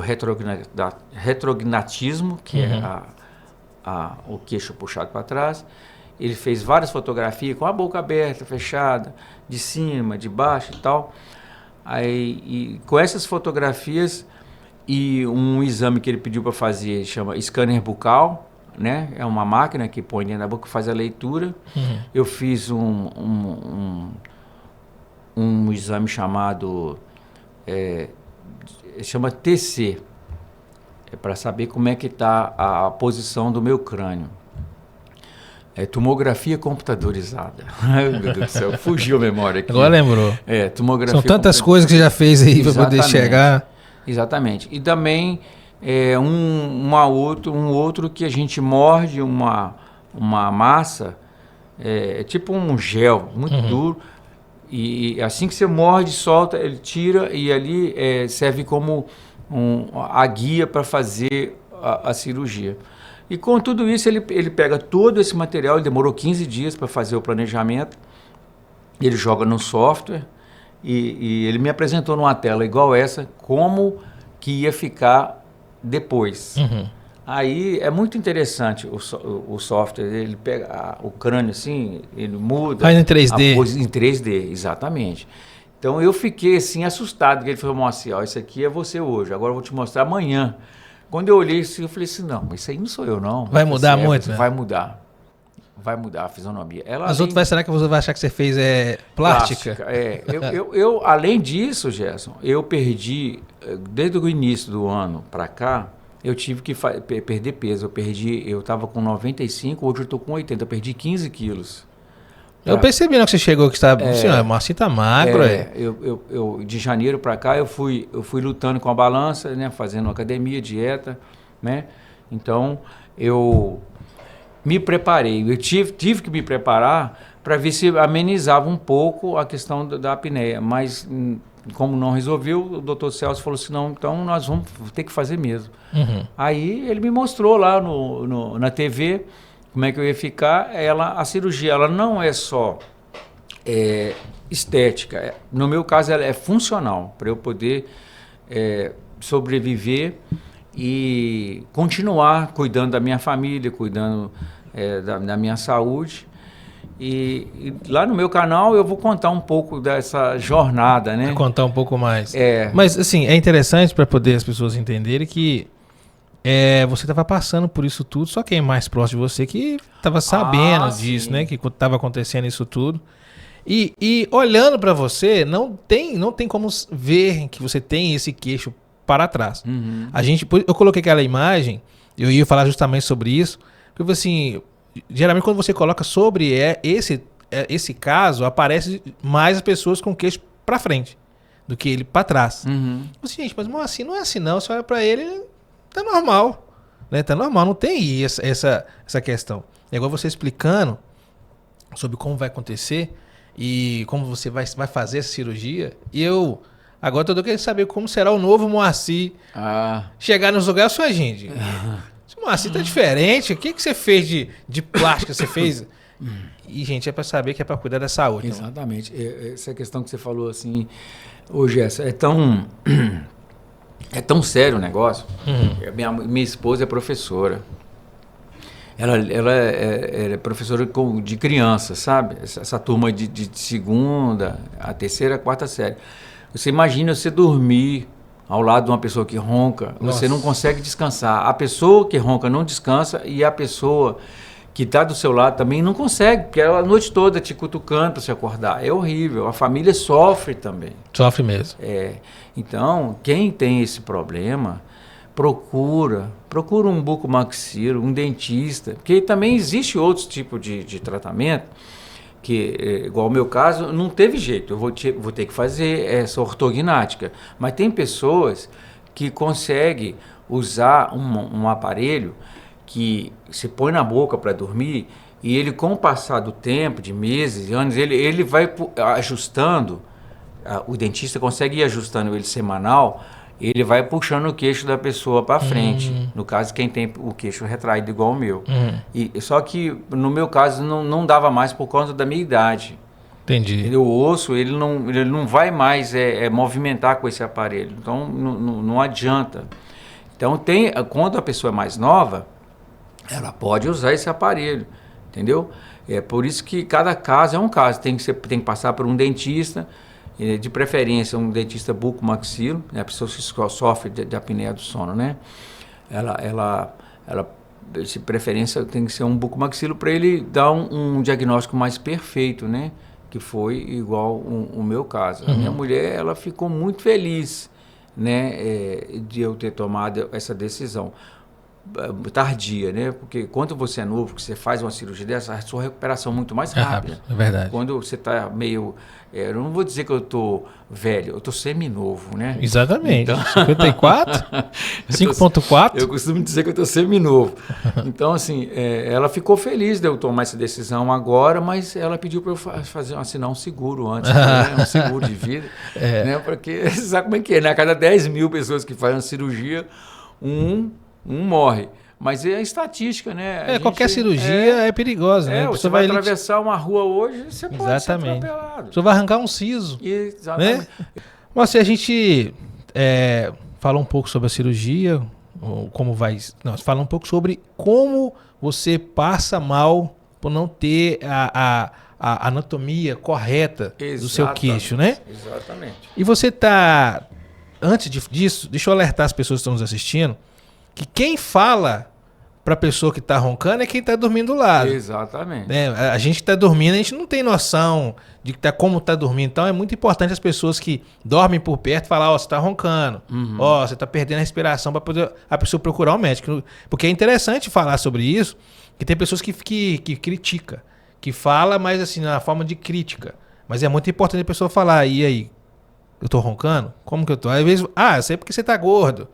retrognatismo, que é o queixo puxado para trás. Ele fez várias fotografias com a boca aberta, fechada, de cima, de baixo e tal. E com essas fotografias e um exame que ele pediu para fazer, chama scanner bucal, né? É uma máquina que põe dentro da boca e faz a leitura. Eu fiz um exame chamado chama TC, para saber como é que está a posição do meu crânio. Tomografia computadorizada. Ai, meu Deus do céu, fugiu a memória aqui. Agora lembrou. Tomografia. São tantas coisas que você já fez aí para poder chegar. Exatamente. E também um outro que a gente morde uma massa, tipo um gel muito duro, e assim que você morde, solta, ele tira e ali serve como a guia para fazer a cirurgia. E com tudo isso, ele pega todo esse material, ele demorou 15 dias para fazer o planejamento, ele joga no software e ele me apresentou numa tela igual essa, como que ia ficar depois. Aí é muito interessante o software, ele pega o crânio assim, ele muda. Faz em 3D. Em 3D, exatamente. Então eu fiquei assim assustado, porque ele falou assim, ó, isso aqui é você hoje, agora eu vou te mostrar amanhã. Quando eu olhei isso, eu falei assim, não, isso aí não sou eu não. Vai mudar muito, né? Vai mudar a fisionomia. As outras, será que você vai achar que você fez plástica? Eu, além disso, Gerson, eu perdi, desde o início do ano para cá, eu tive que perder peso. Eu estava com 95, hoje eu estou com 80, eu perdi 15 quilos. Eu percebi que você chegou que está... Moacir tá magro, eu de janeiro para cá eu fui lutando com a balança, né? Fazendo academia, dieta, né? Então, eu me preparei. Eu tive que me preparar para ver se amenizava um pouco a questão da apneia. Mas, como não resolveu, o doutor Celso falou assim, não, então nós vamos ter que fazer mesmo. Aí ele me mostrou lá na TV como é que eu ia ficar. A cirurgia, ela não é só estética. No meu caso, ela é funcional, para eu poder sobreviver e continuar cuidando da minha família, cuidando da minha saúde. E lá no meu canal eu vou contar um pouco dessa jornada, né? Vou contar um pouco mais. Mas, assim, é interessante para poder as pessoas entenderem que você estava passando por isso tudo, só quem é mais próximo de você que estava sabendo disso, né? Que estava acontecendo isso tudo. E olhando para você, não tem como ver que você tem esse queixo para trás. Eu coloquei aquela imagem, eu ia falar justamente sobre isso, porque assim, geralmente quando você coloca sobre esse caso, aparece mais as pessoas com o queixo para frente do que ele para trás. Gente, mas assim, não é assim não, você olha para ele, tá normal, né? Tá normal, não tem essa questão. É igual você explicando sobre como vai acontecer e como você vai fazer essa cirurgia, e agora eu tô querendo saber como será o novo Moacir chegar nos lugares. Sua gente, esse Moacir tá diferente. O que você fez de plástica? Você fez? E, gente, é para saber que é para cuidar da saúde. Exatamente. Essa questão que você falou assim, Gerson, é tão sério o negócio. Minha esposa é professora. Ela é professora de criança, sabe? Essa turma de segunda, a terceira, a quarta série. Você imagina você dormir ao lado de uma pessoa que ronca, você não consegue descansar. A pessoa que ronca não descansa e a pessoa que está do seu lado também não consegue, porque ela a noite toda te cutucando para se acordar. É horrível. A família sofre também. Sofre mesmo. Então, quem tem esse problema, procura um bucomaxilo, um dentista, porque também existe outros tipos de tratamento, que, igual o meu caso, não teve jeito, eu vou ter que fazer essa ortognática. Mas tem pessoas que conseguem usar um aparelho que se põe na boca para dormir e ele, com o passar do tempo, de meses, anos, ele vai ajustando, o dentista consegue ir ajustando ele semanal, ele vai puxando o queixo da pessoa para frente. No caso, quem tem o queixo retraído igual o meu. Só que, no meu caso, não dava mais por causa da minha idade. Entendi. O osso, ele não vai mais movimentar com esse aparelho. Então, não adianta. Então, quando a pessoa é mais nova, ela pode usar esse aparelho, entendeu? É por isso que cada caso é um caso. Tem que passar por um dentista, de preferência um dentista bucomaxilo, né? A pessoa que sofre de apneia do sono, né? Ela de preferência tem que ser um bucomaxilo para ele dar um diagnóstico mais perfeito, né? Que foi igual o meu caso. A minha mulher, ela ficou muito feliz, né? De eu ter tomado essa decisão tardia, né? Porque quando você é novo, que você faz uma cirurgia dessa, a sua recuperação é muito mais rápida. É verdade. Quando você está meio... eu não vou dizer que eu estou velho, eu estou seminovo, né? Exatamente. Então, 54? 5.4? Eu costumo dizer que eu estou seminovo. Então, assim, ela ficou feliz de eu tomar essa decisão agora, mas ela pediu para eu assinar um seguro antes, né? Um seguro de vida, né? Porque você sabe como é que é, né? A cada 10 mil pessoas que fazem uma cirurgia, um morre. Mas é a estatística, né? Qualquer cirurgia é perigosa, né? Você vai atravessar uma rua hoje, você pode ser atropelado. Você vai arrancar um siso. Exatamente. Né? Mas se a gente falou um pouco sobre a cirurgia, como vai... Não, fala um pouco sobre como você passa mal por não ter a anatomia correta do seu queixo, né? Exatamente. E você tá... Antes disso, deixa eu alertar as pessoas que estão nos assistindo, que quem fala para a pessoa que está roncando é quem está dormindo do lado. Exatamente. A gente que está dormindo, a gente não tem noção de como está dormindo. Então é muito importante as pessoas que dormem por perto falar, você está roncando, você está perdendo a respiração, para poder a pessoa procurar um médico. Porque é interessante falar sobre isso, que tem pessoas que criticam, que fala, mas assim, na forma de crítica. Mas é muito importante a pessoa falar, e aí, eu tô roncando? Como que eu tô? Às vezes, eu sei porque você tá gordo.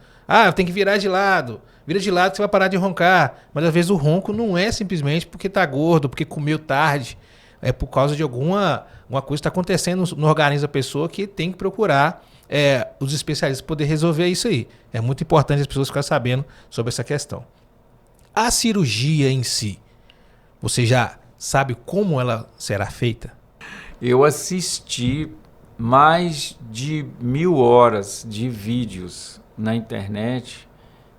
Tem que virar de lado. Vira de lado que você vai parar de roncar. Mas às vezes o ronco não é simplesmente porque tá gordo, porque comeu tarde. É por causa de alguma coisa que está acontecendo no organismo da pessoa que tem que procurar os especialistas poder resolver isso aí. É muito importante as pessoas ficarem sabendo sobre essa questão. A cirurgia em si, você já sabe como ela será feita? Eu assisti mais de 1000 horas de vídeos na internet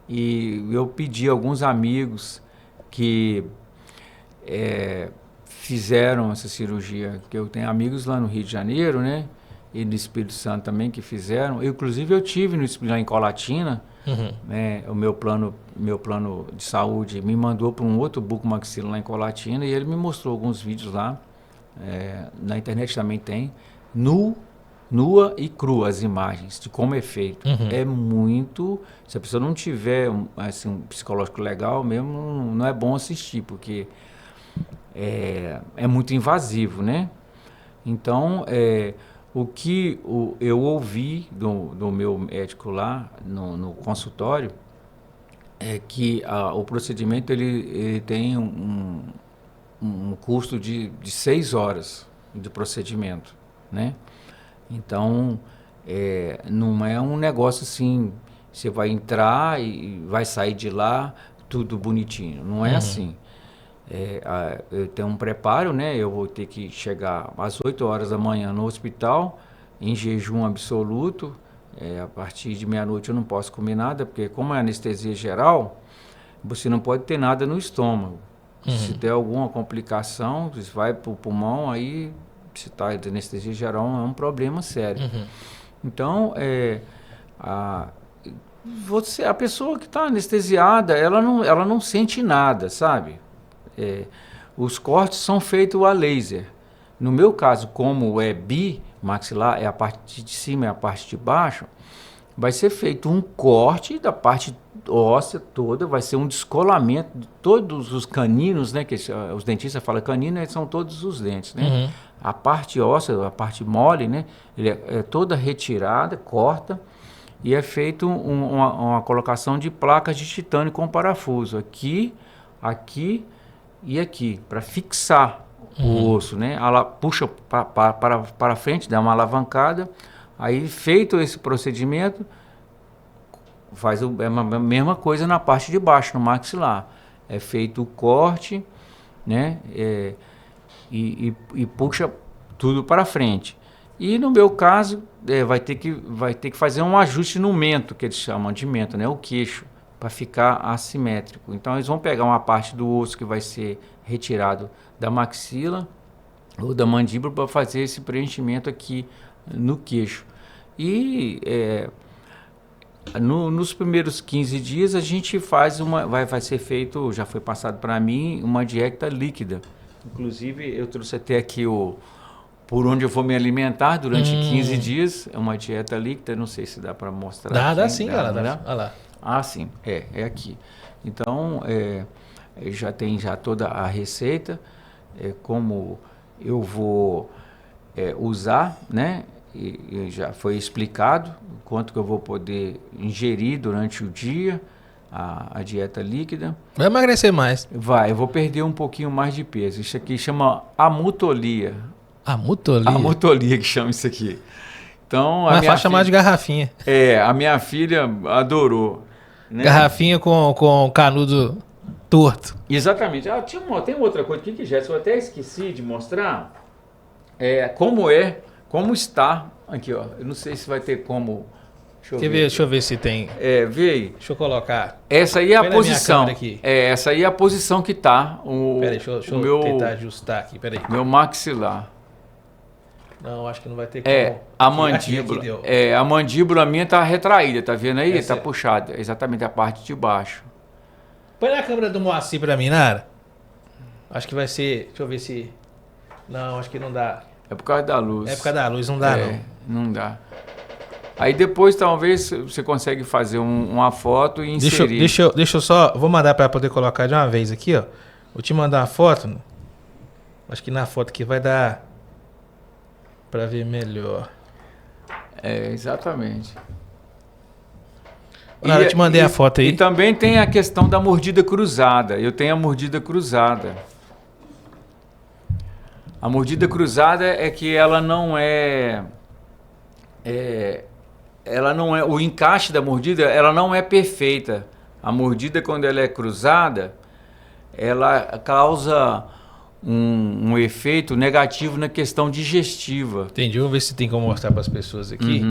e eu pedi a alguns amigos que fizeram essa cirurgia, que eu tenho amigos lá no Rio de Janeiro, né? E no Espírito Santo também que fizeram. Inclusive eu tive lá em Colatina, né? O meu plano de saúde me mandou para um outro bucomaxilo lá em Colatina e ele me mostrou alguns vídeos lá. Na internet também tem. Nua e crua as imagens de como é feito. É muito... Se a pessoa não tiver assim, um psicológico legal mesmo, não é bom assistir, porque é muito invasivo, né? Então, o que eu ouvi do meu médico lá no consultório é que o procedimento ele tem um custo de 6 horas de procedimento, né? Então, não é um negócio assim, você vai entrar e vai sair de lá tudo bonitinho. Não é assim. Eu tenho um preparo, né? Eu vou ter que chegar às 8 horas da manhã no hospital, em jejum absoluto. A partir de meia-noite eu não posso comer nada, porque como é anestesia geral, você não pode ter nada no estômago. Se der alguma complicação, você vai para o pulmão, aí se está de anestesia geral é um problema sério. Então, a pessoa que está anestesiada, ela não sente nada, sabe? Os cortes são feitos a laser. No meu caso, como é bimaxilar, é a parte de cima e a parte de baixo, vai ser feito um corte da parte óssea toda, vai ser um descolamento de todos os caninos, né? Que os dentistas falam canino, são todos os dentes, né? A parte óssea, a parte mole, né? Ele é toda retirada, corta, e é feito uma colocação de placas de titânio com parafuso aqui e aqui, para fixar o osso, né? Ela puxa para frente, dá uma alavancada, aí feito esse procedimento, faz a mesma coisa na parte de baixo, no maxilar. É feito o corte, né? E puxa tudo para frente. E no meu caso, vai ter que fazer um ajuste no mento, que eles chamam de mento, né? O queixo, para ficar assimétrico. Então eles vão pegar uma parte do osso que vai ser retirado da maxila ou da mandíbula para fazer esse preenchimento aqui no queixo. E nos primeiros 15 dias a gente faz vai ser feito, já foi passado para mim, uma dieta líquida. Inclusive eu trouxe até aqui por onde eu vou me alimentar durante 15 dias, é uma dieta líquida, não sei se dá para mostrar. Dá sim, olha lá. Ah, sim, é aqui. Então, já tem toda a receita, como eu vou usar, né? E já foi explicado quanto que eu vou poder ingerir durante o dia, a dieta líquida. Vai emagrecer mais. Eu vou perder um pouquinho mais de peso. Isso aqui chama amutolia. Amutolia? Amutolia que chama isso aqui. Então, mas faz chamar de garrafinha. A minha filha adorou. Né? Garrafinha com canudo torto. Exatamente. Tem outra coisa aqui que, Jéssica, eu até esqueci de mostrar. Como está. Aqui, ó. Eu não sei se vai ter como... Deixa eu ver se tem. Vê aí. Deixa eu colocar. Essa aí é a posição. Essa aí é a posição que está. Peraí, deixa eu tentar ajustar aqui. Peraí. Meu maxilar. Não, acho que não vai ter como. A mandíbula. A mandíbula minha tá retraída, tá vendo aí? Tá puxada. Exatamente a parte de baixo. Põe na câmera do Moacir pra mim, Nara. Acho que vai ser. Deixa eu ver se. Não, acho que não dá. É por causa da luz. É por causa da luz, não dá não. Não dá. Aí depois talvez você consegue fazer uma foto e inserir. Deixa eu só. Vou mandar pra poder colocar de uma vez aqui, ó. Vou te mandar uma foto. Acho que na foto aqui vai dar pra ver melhor. Exatamente. Eu te mandei a foto aí. E também tem a questão da mordida cruzada. Eu tenho a mordida cruzada. A mordida cruzada é que ela não é, o encaixe da mordida, ela não é perfeita. A mordida, quando ela é cruzada, ela causa um efeito negativo na questão digestiva. Entendi. Vamos ver se tem como mostrar para as pessoas aqui.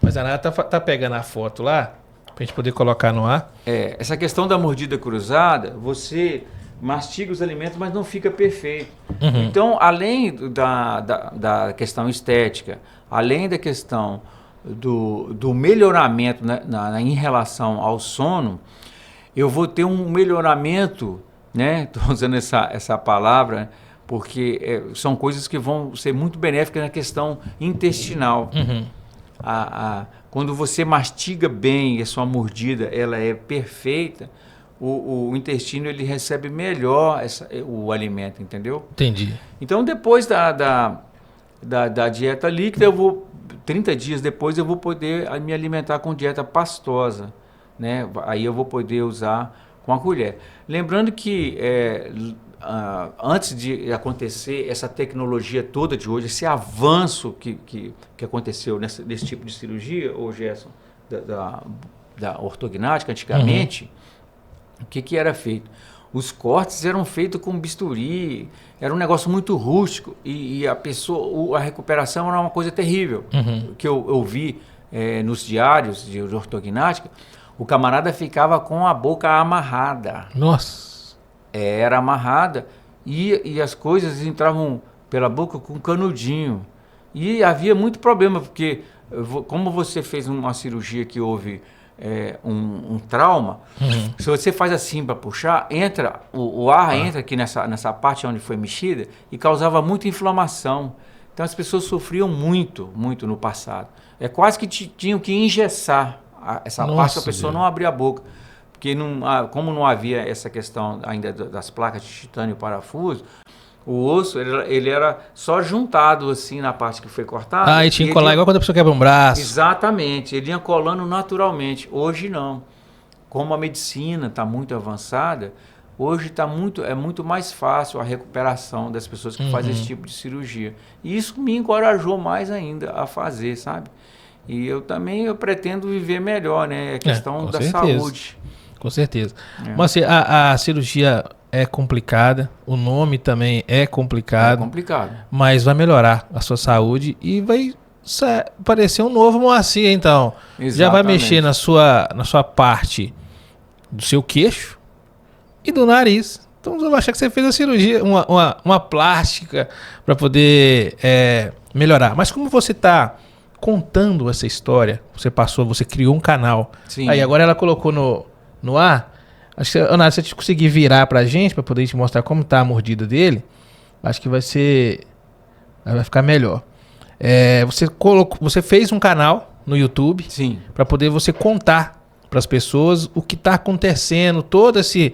Mas a Nara tá pegando a foto lá, pra gente poder colocar no ar. Essa questão da mordida cruzada, você mastiga os alimentos, mas não fica perfeito. Então, além da questão estética, além da questão do melhoramento, né, em relação ao sono, eu vou ter um melhoramento, né? Estou usando essa palavra, porque são coisas que vão ser muito benéficas na questão intestinal. Quando você mastiga bem, a sua mordida ela é perfeita, o intestino ele recebe melhor o alimento, entendeu? Entendi. Então, depois da dieta líquida, 30 dias depois, eu vou poder me alimentar com dieta pastosa, né? Aí eu vou poder usar com a colher. Lembrando que antes de acontecer essa tecnologia toda de hoje, esse avanço que aconteceu nesse tipo de cirurgia, ô Gerson, da ortognática, antigamente, o que era feito? Os cortes eram feitos com bisturi, era um negócio muito rústico e a recuperação era uma coisa terrível. Que eu vi nos diários de ortognática, o camarada ficava com a boca amarrada. Nossa! Era amarrada e as coisas entravam pela boca com canudinho. E havia muito problema, porque como você fez uma cirurgia que houve um trauma, se você faz assim para puxar, o ar entra aqui nessa parte onde foi mexida e causava muita inflamação. Então as pessoas sofriam muito, muito no passado. É quase que tinham que engessar essa parte para a pessoa não abrir a boca. Porque como não havia essa questão ainda das placas de titânio e parafuso, o osso ele era só juntado assim na parte que foi cortada. E tinha que colar igual quando a pessoa quebra um braço. Exatamente, ele ia colando naturalmente. Hoje não. Como a medicina está muito avançada, hoje é muito mais fácil a recuperação das pessoas que fazem esse tipo de cirurgia. E isso me encorajou mais ainda a fazer, sabe? E eu pretendo viver melhor, né? A questão da saúde. Com certeza. Mas assim, a cirurgia é complicada, o nome também é complicado. É complicado. Mas vai melhorar a sua saúde e vai parecer um novo Moacir, então. Exatamente. Já vai mexer na sua parte do seu queixo e do nariz. Então eu vou achar que você fez a cirurgia, uma plástica para poder melhorar. Mas como você está contando essa história, você criou um canal. Sim. Aí agora ela colocou no ar. Acho que, Ana, se a gente conseguir virar pra gente, pra poder te mostrar como tá a mordida dele, acho que vai ficar melhor. Você fez um canal no YouTube. Sim. Pra poder você contar pras pessoas o que tá acontecendo, todo esse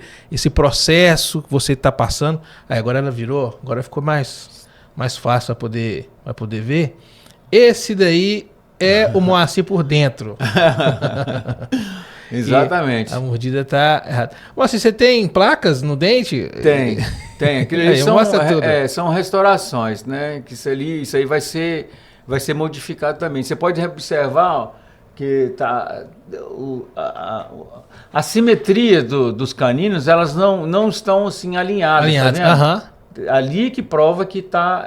processo que você tá passando. Aí agora ela virou, agora ficou mais fácil pra poder ver. Esse daí é o Moacir por dentro. Exatamente. E a mordida tá errada. Moacir, você tem placas no dente? Tem. Aquilo são restaurações, né? Que isso aí vai ser modificado também. Você pode observar, ó, que a simetria dos caninos, elas não estão assim alinhadas. Tá vendo? Ali que prova que está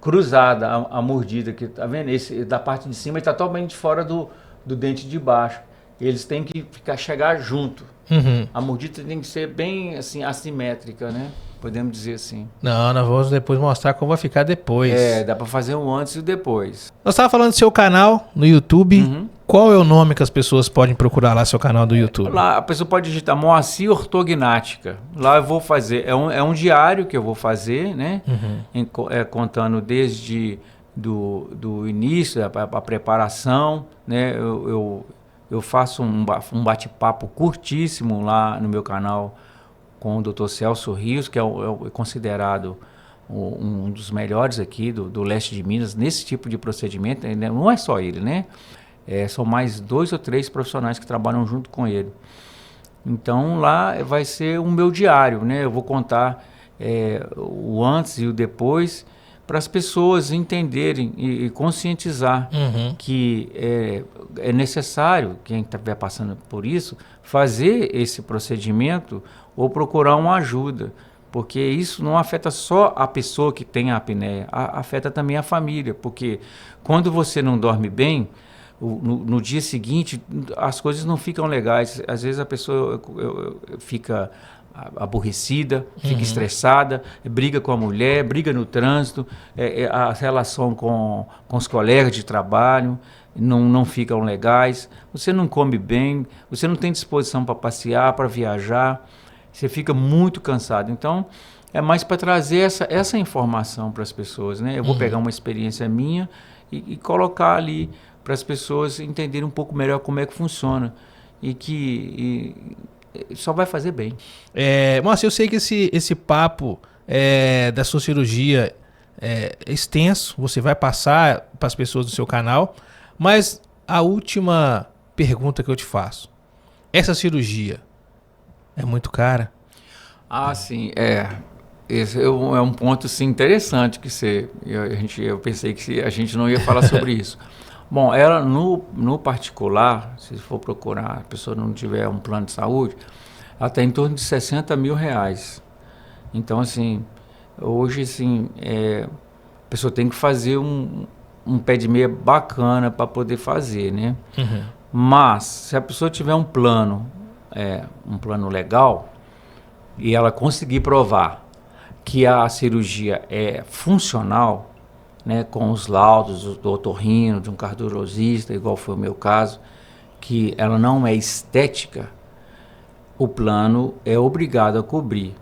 cruzada a mordida, que tá vendo? Esse da parte de cima está totalmente fora do dente de baixo. Eles têm que chegar junto. A mordida tem que ser bem assim assimétrica, né? Podemos dizer assim. Não, nós vamos depois mostrar como vai ficar depois. Dá para fazer um antes e o depois. Nós estávamos falando do seu canal no YouTube. Qual é o nome que as pessoas podem procurar lá, seu canal do YouTube? Lá a pessoa pode digitar Moacir Ortognática. Lá eu vou fazer, é um diário que eu vou fazer, né? Contando desde do início, a preparação, né? Eu faço um bate-papo curtíssimo lá no meu canal com o Dr. Celso Rios, que é considerado um dos melhores aqui do leste de Minas nesse tipo de procedimento. Não é só ele, né? São mais 2 ou 3 profissionais que trabalham junto com ele. Então lá vai ser o meu diário, né? Eu vou contar o antes e o depois para as pessoas entenderem e conscientizar que é necessário, quem estiver passando por isso, fazer esse procedimento ou procurar uma ajuda, porque isso não afeta só a pessoa que tem a apneia, afeta também a família, porque quando você não dorme bem, no dia seguinte as coisas não ficam legais. Às vezes a pessoa fica aborrecida, fica estressada, briga com a mulher, briga no trânsito, a relação com os colegas de trabalho não ficam legais, você não come bem, você não tem disposição para passear, para viajar, você fica muito cansado. Então, é mais para trazer essa informação para as pessoas, né? Eu vou pegar uma experiência minha e colocar ali para as pessoas entenderem um pouco melhor como é que funciona e que só vai fazer bem. Márcio, eu sei que esse papo da sua cirurgia é extenso, você vai passar para as pessoas do seu canal, mas a última pergunta que eu te faço, essa cirurgia é muito cara? Sim, esse é um ponto sim, interessante que eu pensei que a gente não ia falar sobre isso. Bom, ela no particular, se for procurar, a pessoa não tiver um plano de saúde, ela está em torno de R$60 mil. Então, assim, hoje, assim, a pessoa tem que fazer um pé de meia bacana para poder fazer, né? Mas, se a pessoa tiver um plano legal, e ela conseguir provar que a cirurgia é funcional, né, com os laudos do otorrino, de um cardiologista, igual foi o meu caso, que ela não é estética, o plano é obrigado a cobrir,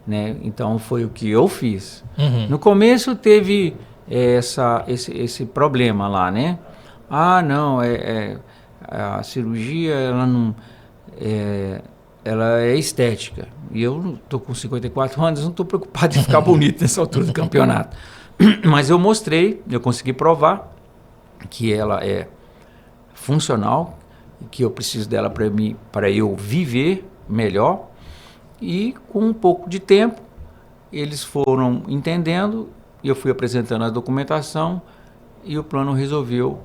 né? Então foi o que eu fiz. No começo teve esse problema lá, né? Não, a cirurgia ela é estética. E eu estou com 54 anos, não estou preocupado em ficar bonito nessa altura do campeonato. Mas eu consegui provar que ela é funcional, que eu preciso dela para eu viver melhor. E com um pouco de tempo, eles foram entendendo, e eu fui apresentando a documentação, e o plano resolveu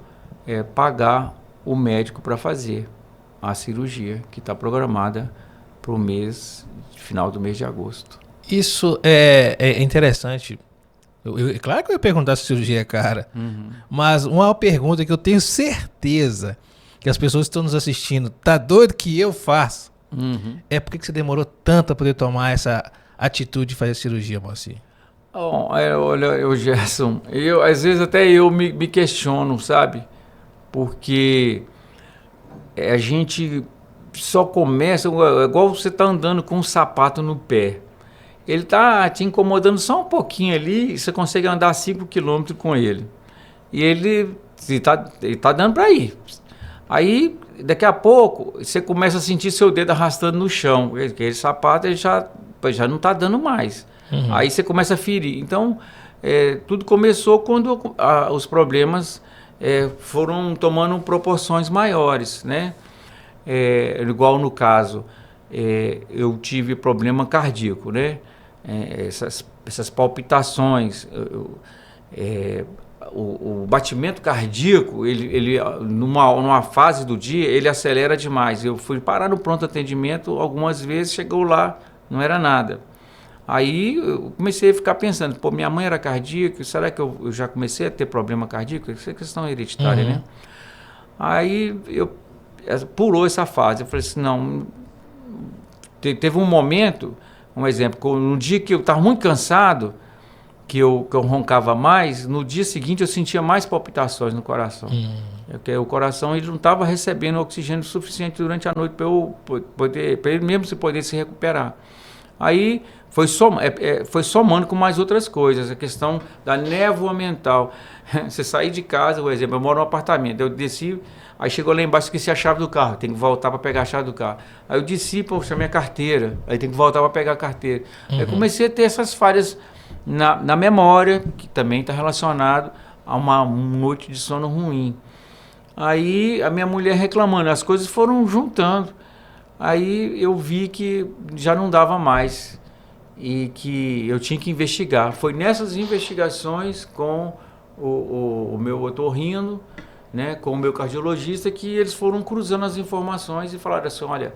pagar o médico para fazer a cirurgia, que está programada para o final do mês de agosto. Isso é interessante. Claro que eu ia perguntar se a cirurgia é cara, mas uma pergunta que eu tenho certeza que as pessoas que estão nos assistindo, tá doido que eu faço, é por que você demorou tanto para poder tomar essa atitude de fazer a cirurgia, Moacir? Olha, Gerson, às vezes até eu me questiono, sabe? Porque a gente só começa, igual você tá andando com um sapato no pé. Ele tá te incomodando só um pouquinho ali, e você consegue andar 5 km com ele. E ele tá dando para ir. Aí, daqui a pouco, você começa a sentir seu dedo arrastando no chão. Aquele sapato ele já não tá dando mais. Aí você começa a ferir. Então, tudo começou quando os problemas foram tomando proporções maiores, né? Igual no caso, eu tive problema cardíaco, né? Essas palpitações, o batimento cardíaco, ele numa fase do dia, ele acelera demais. Eu fui parar no pronto atendimento, algumas vezes chegou lá, não era nada. Aí eu comecei a ficar pensando, minha mãe era cardíaca, será que eu já comecei a ter problema cardíaco? Isso é questão hereditária, né? Aí pulou essa fase, eu falei assim, não, teve um momento, um exemplo, no dia que eu estava muito cansado, que eu roncava mais, no dia seguinte eu sentia mais palpitações no coração. Porque o coração ele não estava recebendo oxigênio suficiente durante a noite para ele mesmo poder se recuperar. Aí foi somando com mais outras coisas, a questão da névoa mental. Você sair de casa, por exemplo, eu moro num apartamento, eu desci, aí chegou lá embaixo, esqueci a chave do carro, tem que voltar para pegar a chave do carro. Aí eu desci, poxa, minha carteira, aí tem que voltar para pegar a carteira. Aí comecei a ter essas falhas na memória, que também está relacionado a uma noite de sono ruim. Aí a minha mulher reclamando, as coisas foram juntando. Aí eu vi que já não dava mais e que eu tinha que investigar. Foi nessas investigações com o meu otorrino, né, com o meu cardiologista, que eles foram cruzando as informações e falaram assim, olha,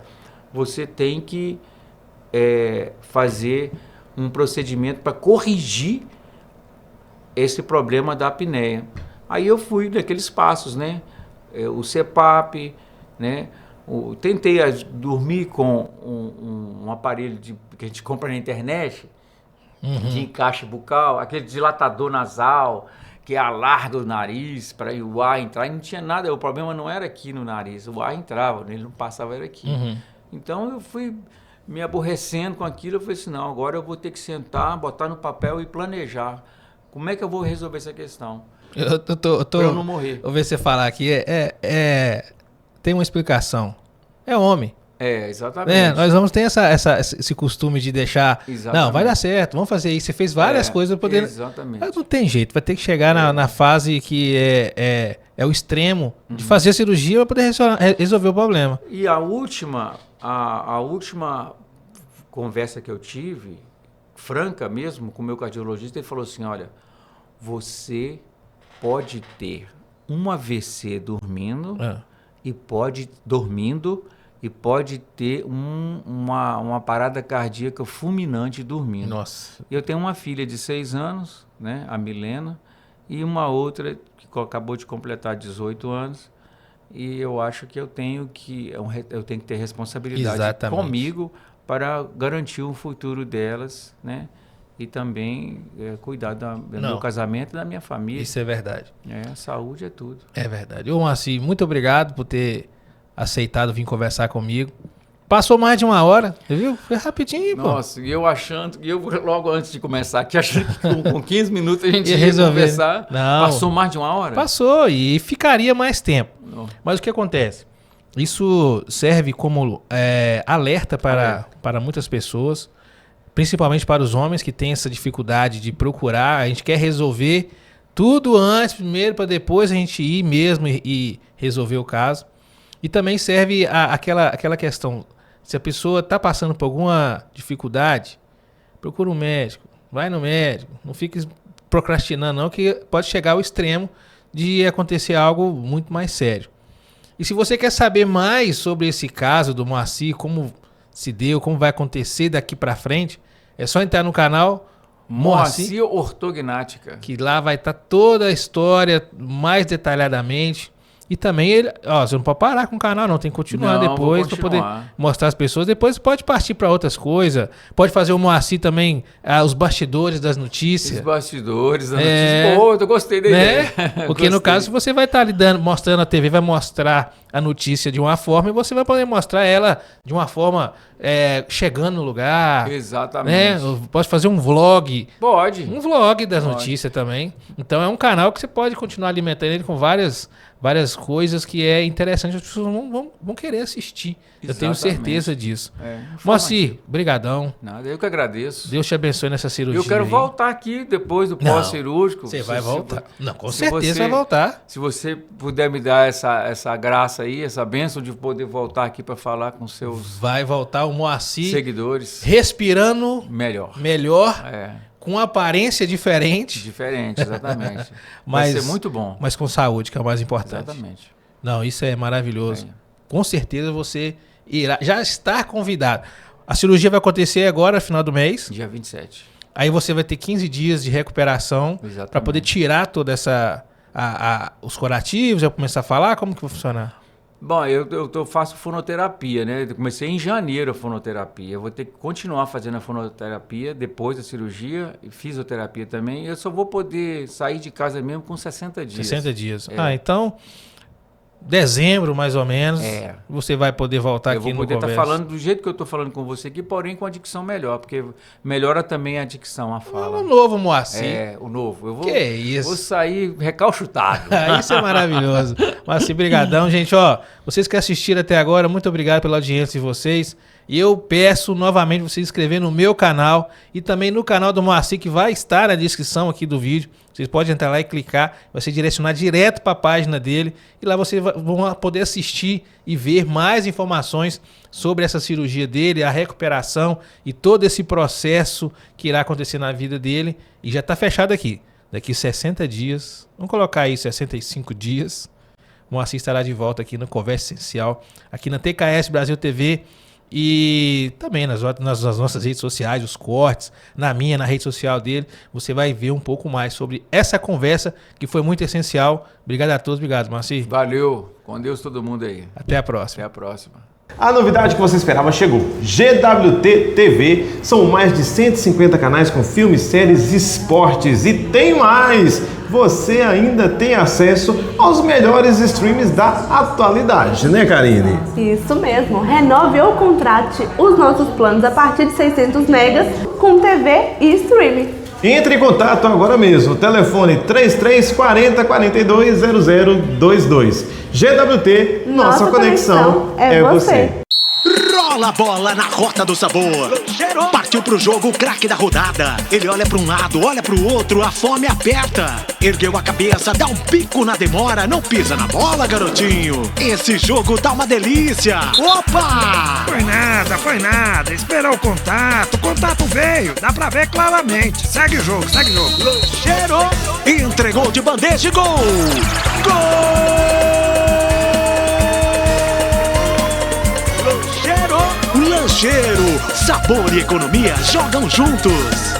você tem que fazer um procedimento para corrigir esse problema da apneia. Aí eu fui naqueles passos, né? O CPAP, né? Tentei dormir com um aparelho que a gente compra na internet, de encaixe bucal, aquele dilatador nasal, que alarga o nariz para o ar entrar, e não tinha nada, o problema não era aqui no nariz, o ar entrava, ele não passava, era aqui. Então eu fui me aborrecendo com aquilo, eu falei assim, não, agora eu vou ter que sentar, botar no papel e planejar. Como é que eu vou resolver essa questão? Pra eu não morrer. Vou ver você falar aqui, tem uma explicação. É homem. Exatamente. Nós vamos ter esse costume de deixar... Exatamente. Não, vai dar certo, vamos fazer isso. Você fez várias coisas para poder... Exatamente. Mas não tem jeito, vai ter que chegar na fase que é o extremo de fazer a cirurgia para poder resolver o problema. E a última conversa que eu tive, franca mesmo, com o meu cardiologista, ele falou assim, olha, você pode ter um AVC dormindo e pode ter uma parada cardíaca fulminante dormindo. Nossa. Eu tenho uma filha de 6 anos, né, a Milena, e uma outra que acabou de completar 18 anos. E eu acho que eu tenho que ter responsabilidade comigo para garantir o futuro delas, né? E também cuidar do meu casamento e da minha família. Isso é verdade. Saúde é tudo. É verdade. Ô, Moacir, muito obrigado por ter aceitado vir conversar comigo. Passou mais de 1 hora, viu? Foi rapidinho, pô. Nossa, e eu logo antes de começar aqui, achando que com 15 minutos a gente ia conversar. Não. Passou mais de 1 hora? Passou, e ficaria mais tempo. Não. Mas o que acontece? Isso serve como alerta para muitas pessoas, principalmente para os homens que têm essa dificuldade de procurar. A gente quer resolver tudo antes, primeiro, para depois a gente ir mesmo e resolver o caso. E também serve aquela questão, se a pessoa está passando por alguma dificuldade, procura um médico, vai no médico, não fique procrastinando não, que pode chegar ao extremo de acontecer algo muito mais sério. E se você quer saber mais sobre esse caso do Moacir, como se deu, como vai acontecer daqui para frente, é só entrar no canal Moacir Ortognática, que lá vai estar toda a história mais detalhadamente. E também você não pode parar com o canal, não, tem que continuar depois para poder mostrar às pessoas. Depois pode partir para outras coisas. Pode fazer o Moacir também, os bastidores das notícias. Os bastidores das notícias. Pô, eu gostei da ideia. Porque no caso, você vai estar ali mostrando a TV, vai mostrar a notícia de uma forma e você vai poder mostrar ela de uma forma chegando no lugar. Exatamente. Pode fazer um vlog. Pode. Um vlog das notícias também. Então é um canal que você pode continuar alimentando ele com várias coisas que é interessante, as pessoas vão querer assistir. Exatamente. Eu tenho certeza disso. Moacir, brigadão. Nada, eu que agradeço. Deus te abençoe nessa cirurgia. Eu quero voltar aqui depois do pós-cirúrgico. Você vai voltar. Não, com certeza vai voltar. Se você puder me dar essa graça aí, essa bênção de poder voltar aqui para falar com seus... Vai voltar o Moacir. Seguidores. Respirando... Melhor. Com aparência diferente. Diferente, exatamente. Vai ser muito bom. Mas com saúde, que é o mais importante. Exatamente. Não, isso é maravilhoso. Com certeza você já está convidado. A cirurgia vai acontecer agora, final do mês. Dia 27. Aí você vai ter 15 dias de recuperação para poder tirar toda os curativos, já começar a falar. Como que vai funcionar? Bom, eu faço fonoterapia, né? Eu comecei em janeiro a fonoterapia. Eu vou ter que continuar fazendo a fonoterapia depois da cirurgia, e fisioterapia também. Eu só vou poder sair de casa mesmo com 60 dias. 60 dias. Então, dezembro mais ou menos, você vai poder voltar aqui no Conversa. Eu vou poder estar falando do jeito que eu estou falando com você aqui, porém com a dicção melhor, porque melhora também a dicção, a fala. O novo Moacir. O novo. Eu vou, que isso? Vou sair recalchutado. Isso é maravilhoso. Moacir, brigadão, gente. Vocês que assistiram até agora, muito obrigado pela audiência de vocês. E eu peço novamente você se inscrever no meu canal e também no canal do Moacir, que vai estar na descrição aqui do vídeo. Vocês podem entrar lá e clicar, vai ser direcionar direto para a página dele. E lá vocês vão poder assistir e ver mais informações sobre essa cirurgia dele, a recuperação e todo esse processo que irá acontecer na vida dele. E já está fechado aqui. Daqui 60 dias, vamos colocar aí 65 dias, o Moacir estará de volta aqui no Conversa Essencial, aqui na TKS Brasil TV e também nas nossas redes sociais, os cortes, na rede social dele. Você vai ver um pouco mais sobre essa conversa que foi muito essencial. Obrigado a todos, obrigado, Moacir. Valeu, com Deus todo mundo aí. Até a próxima. Até a próxima. A novidade que você esperava chegou. GWT TV são mais de 150 canais com filmes, séries, esportes e tem mais! Você ainda tem acesso aos melhores streams da atualidade, né, Karine? Isso mesmo. Renove ou contrate os nossos planos a partir de 600 megas com TV e streaming. Entre em contato agora mesmo. Telefone 3340 420022. GWT, nossa conexão é você. Rola a bola na Rota do Sabor. Partiu pro jogo o craque da rodada. Ele olha pra um lado, olha pro outro, a fome aperta. Ergueu a cabeça, dá um pico na demora. Não pisa na bola, garotinho. Esse jogo tá uma delícia. Opa! Foi nada. Esperou o contato. O contato veio. Dá pra ver claramente. Segue o jogo, segue o jogo. Lancheiro entregou de bandeja e gol. Lancheiro, sabor e economia jogam juntos.